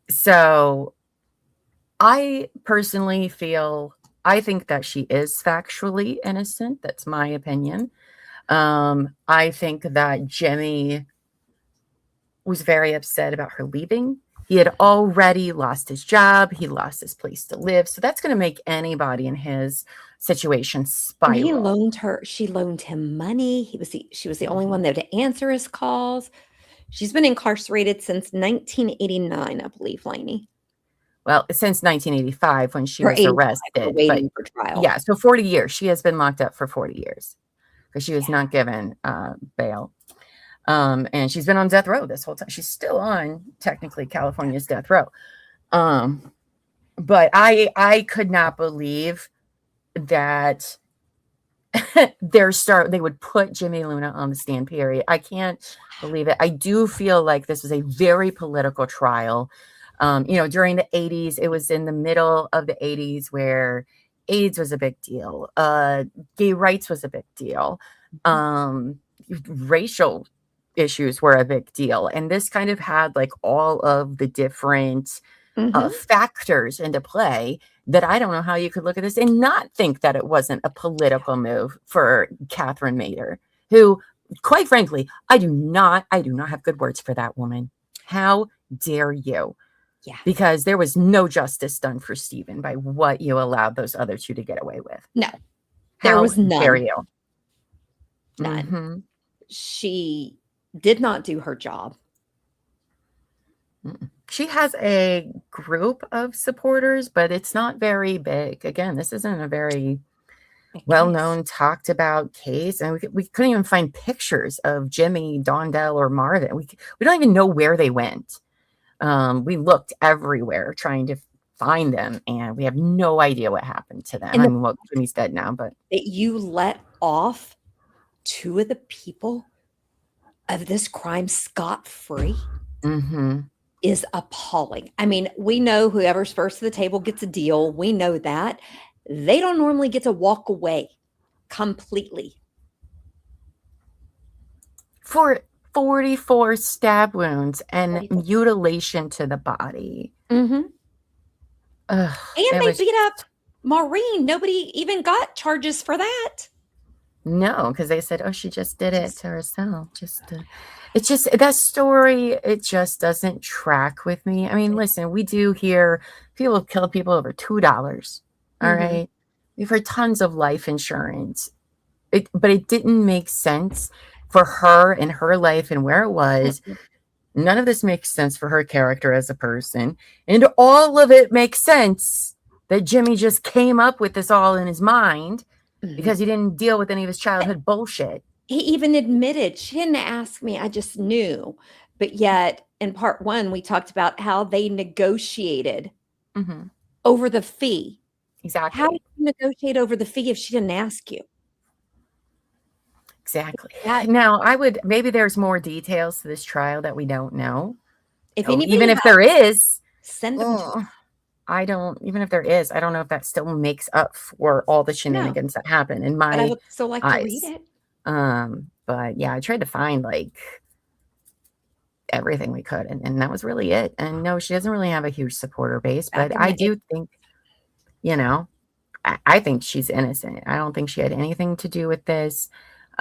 So I personally I think that she is factually innocent. That's my opinion. I think that Jimmy was very upset about her leaving. He had already lost his job. He lost his place to live. So that's going to make anybody in his situation spiral. She loaned him money. She was the only one there to answer his calls. She's been incarcerated since 1989, I believe, Lainey. Well, since 1985 when she was arrested. Waiting for trial. Yeah, so 40 years. She has been locked up for 40 years because she was not given bail. And she's been on death row this whole time. She's still on, technically, California's death row. But I could not believe that they would put Jimmy Luna on the stand, period. I can't believe it. I do feel like this was a very political trial. During the 80s, it was in the middle of the 80s where AIDS was a big deal. Gay rights was a big deal. Racial issues were a big deal. And this kind of had like all of the different factors into play that I don't know how you could look at this and not think that it wasn't a political move for Catherine Mader, who, quite frankly, I do not have good words for that woman. How dare you? Yeah. Because there was no justice done for Stephen by what you allowed those other two to get away with. No, there How was dare none. you? None. Mm-hmm. She did not do her job. She has a group of supporters, but it's not very big. Again, this isn't a very well-known, talked about case. And we couldn't even find pictures of Jimmy, Dondell, or Marvin. We don't even know where they went. We looked everywhere trying to find them, and we have no idea what happened to them. And I mean, well, Jimmy's dead now, but that you let off two of the people of this crime scot-free is appalling. I mean, we know whoever's first to the table gets a deal. We know that. They don't normally get to walk away completely. For 44 stab wounds and mutilation to the body. Mm-hmm. Ugh, and they beat up Maureen. Nobody even got charges for that. No, because they said, oh, she just did it to herself. It's just that story, it just doesn't track with me. I mean, listen, we do hear people have killed people over $2. All right. We've heard tons of life insurance. But it didn't make sense for her and her life and where it was. None of this makes sense for her character as a person. And all of it makes sense that Jimmy just came up with this all in his mind because he didn't deal with any of his childhood bullshit. He even admitted, she didn't ask me, I just knew. But yet, in part one, we talked about how they negotiated over the fee. Exactly. How do you negotiate over the fee if she didn't ask you? Exactly. Now, maybe there's more details to this trial that we don't know. Even if there is, send them. Even if there is, I don't know if that still makes up for all the shenanigans that happen in my eyes. But I would still like to read it. But yeah, I tried to find like everything we could, and that was really it. And no, she doesn't really have a huge supporter base, but I do think, I think she's innocent. I don't think she had anything to do with this.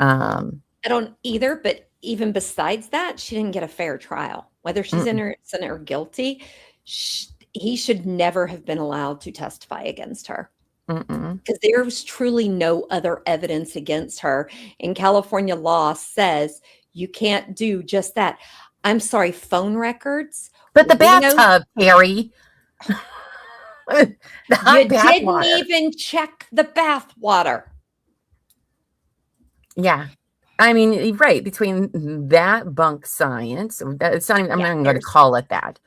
I don't either, but even besides that, she didn't get a fair trial. Whether she's innocent or guilty, he should never have been allowed to testify against her. Because there was truly no other evidence against her. And California law says you can't do just that. I'm sorry, phone records. But the bathtub, Carrie. You didn't even check the bath water. Yeah. I mean, right, between that bunk science, it's not even, I'm not even going to call it that.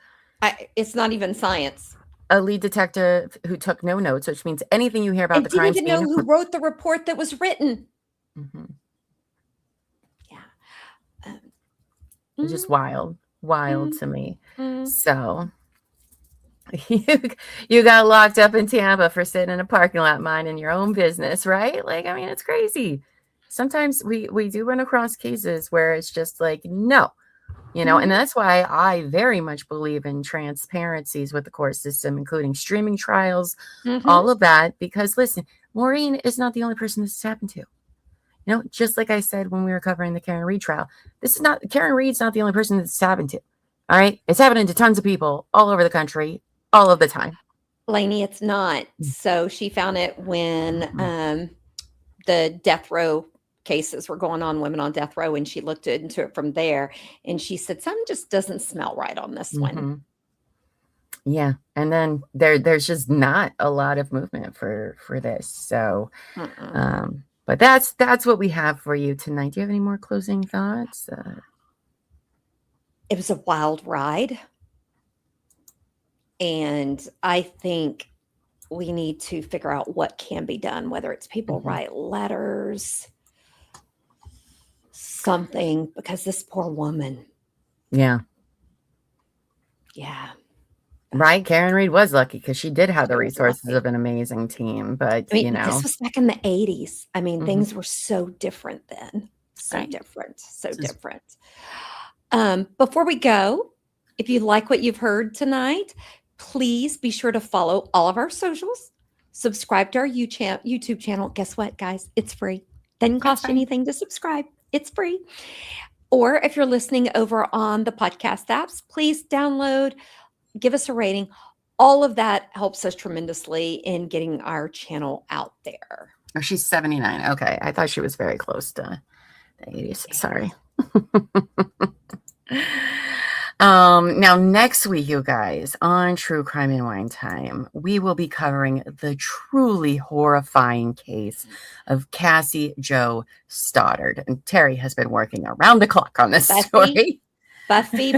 It's not even science. A lead detective who took no notes, which means anything you hear about the crime scene. Didn't even know who wrote the report that was written. Yeah. It's just wild to me. So you got locked up in Tampa for sitting in a parking lot minding your own business, right? Like, I mean, it's crazy. Sometimes we do run across cases where it's just like, no, and that's why I very much believe in transparencies with the court system, including streaming trials, all of that, because listen, Maureen is not the only person this has happened to. Just like I said when we were covering the Karen Reed trial, Karen Reed's not the only person this has happened to. All right. It's happening to tons of people all over the country, all of the time. Lainey, it's not. So she found it when the death row cases were going on, women on death row, and she looked into it from there, and she said something just doesn't smell right on this one. Yeah, and then there's just not a lot of movement for this. So, but that's what we have for you tonight. Do you have any more closing thoughts? It was a wild ride, and I think we need to figure out what can be done, whether it's people write letters, something, because this poor woman. Yeah. Right. Karen Reed was lucky because she did have the resources of an amazing team. But, I mean, this was back in the 80s. I mean, things were so different then. So different. Before we go, if you like what you've heard tonight, please be sure to follow all of our socials. Subscribe to our YouTube channel. Guess what, guys? It's free. Doesn't cost you anything to subscribe. It's free. Or if you're listening over on the podcast apps, please download, give us a rating. All of that helps us tremendously in getting our channel out there. Oh, she's 79. Okay. I thought she was very close to the 80s. Sorry. Now next week, you guys, on True Crime and Wine Time, we will be covering the truly horrifying case of Cassie Jo Stoddard. And Terry has been working around the clock on this story. Buffy.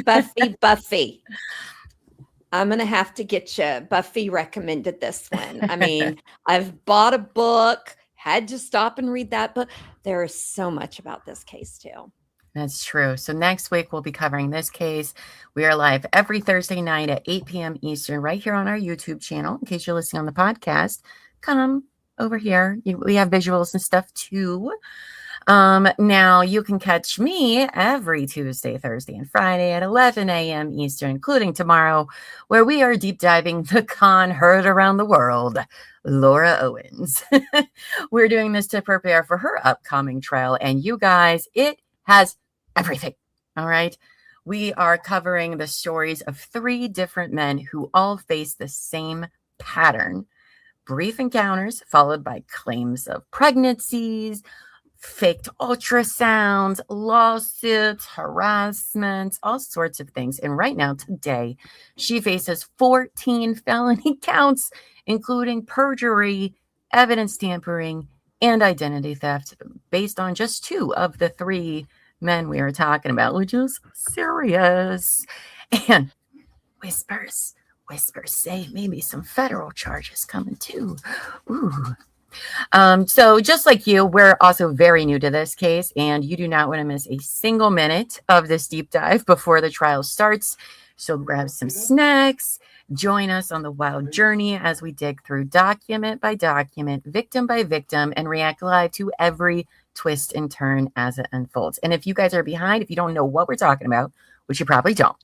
I'm going to have to get you. Buffy recommended this one. I mean, I've bought a book, had to stop and read that book. There is so much about this case too. That's true. So next week, we'll be covering this case. We are live every Thursday night at 8 p.m. Eastern, right here on our YouTube channel. In case you're listening on the podcast, come over here. We have visuals and stuff too. Now you can catch me every Tuesday, Thursday, and Friday at 11 a.m. Eastern, including tomorrow, where we are deep diving the con heard around the world, Laura Owens. We're doing this to prepare for her upcoming trial. And you guys, it has everything. All right. We are covering the stories of 3 different men who all face the same pattern. Brief encounters followed by claims of pregnancies, faked ultrasounds, lawsuits, harassment, all sorts of things. And right now, today, she faces 14 felony counts, including perjury, evidence tampering, and identity theft, based on just 2 of the 3 men we are talking about, which is serious. And whispers say maybe some federal charges coming too. Ooh. So just like you, we're also very new to this case, and you do not want to miss a single minute of this deep dive before the trial starts. So grab some snacks, join us on the wild journey as we dig through document by document, victim by victim, and react live to every twist and turn as it unfolds. And if you guys are behind, if you don't know what we're talking about, which you probably don't,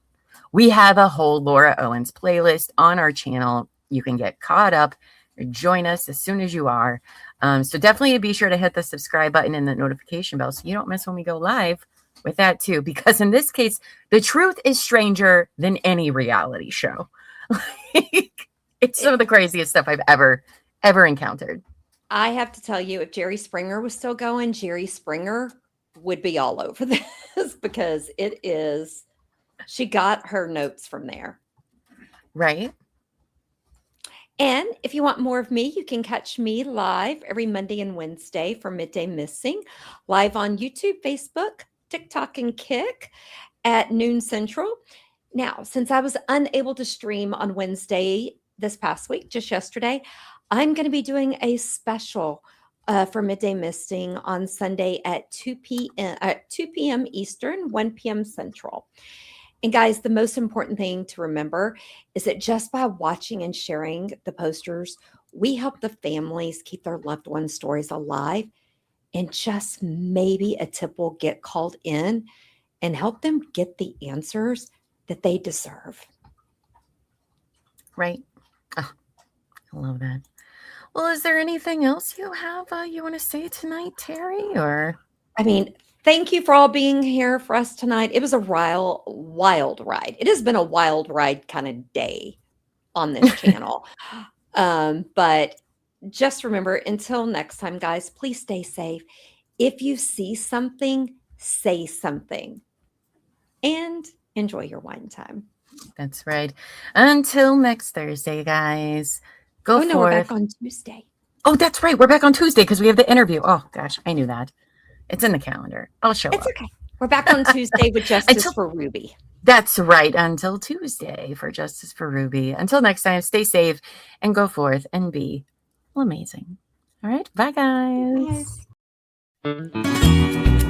we have a whole Laura Owens playlist on our channel. You can get caught up. Join us as soon as you are. So definitely be sure to hit the subscribe button and the notification bell so you don't miss when we go live with that too. Because in this case, the truth is stranger than any reality show. It's some of the craziest stuff I've ever encountered. I have to tell you, if Jerry Springer was still going, Jerry Springer would be all over this because it is, she got her notes from there. Right. And if you want more of me, you can catch me live every Monday and Wednesday for Midday Missing, live on YouTube, Facebook, TikTok, and Kick at noon Central. Now, since I was unable to stream on Wednesday this past week, just yesterday, I'm going to be doing a special for Midday Missing on Sunday at 2 p.m. Eastern, 1 p.m. Central. And guys, the most important thing to remember is that just by watching and sharing the posters, we help the families keep their loved ones' stories alive. And just maybe a tip will get called in and help them get the answers that they deserve. Right. Oh, I love that. Well, is there anything else you have you want to say tonight, Terry? Or I mean, thank you for all being here for us tonight. It was a wild ride. It has been a wild ride kind of day on this channel. But just remember, until next time, guys, please stay safe. If you see something, say something. And enjoy your wine time. That's right. Until next Thursday, guys. Go forth. No, we're back on Tuesday. Oh, that's right. We're back on Tuesday because we have the interview. Oh, gosh, I knew that. It's in the calendar. I'll show up. It's okay. We're back on Tuesday with Justice for Ruby. That's right. Until Tuesday for Justice for Ruby. Until next time, stay safe and go forth and be amazing. All right. Bye, guys. Bye.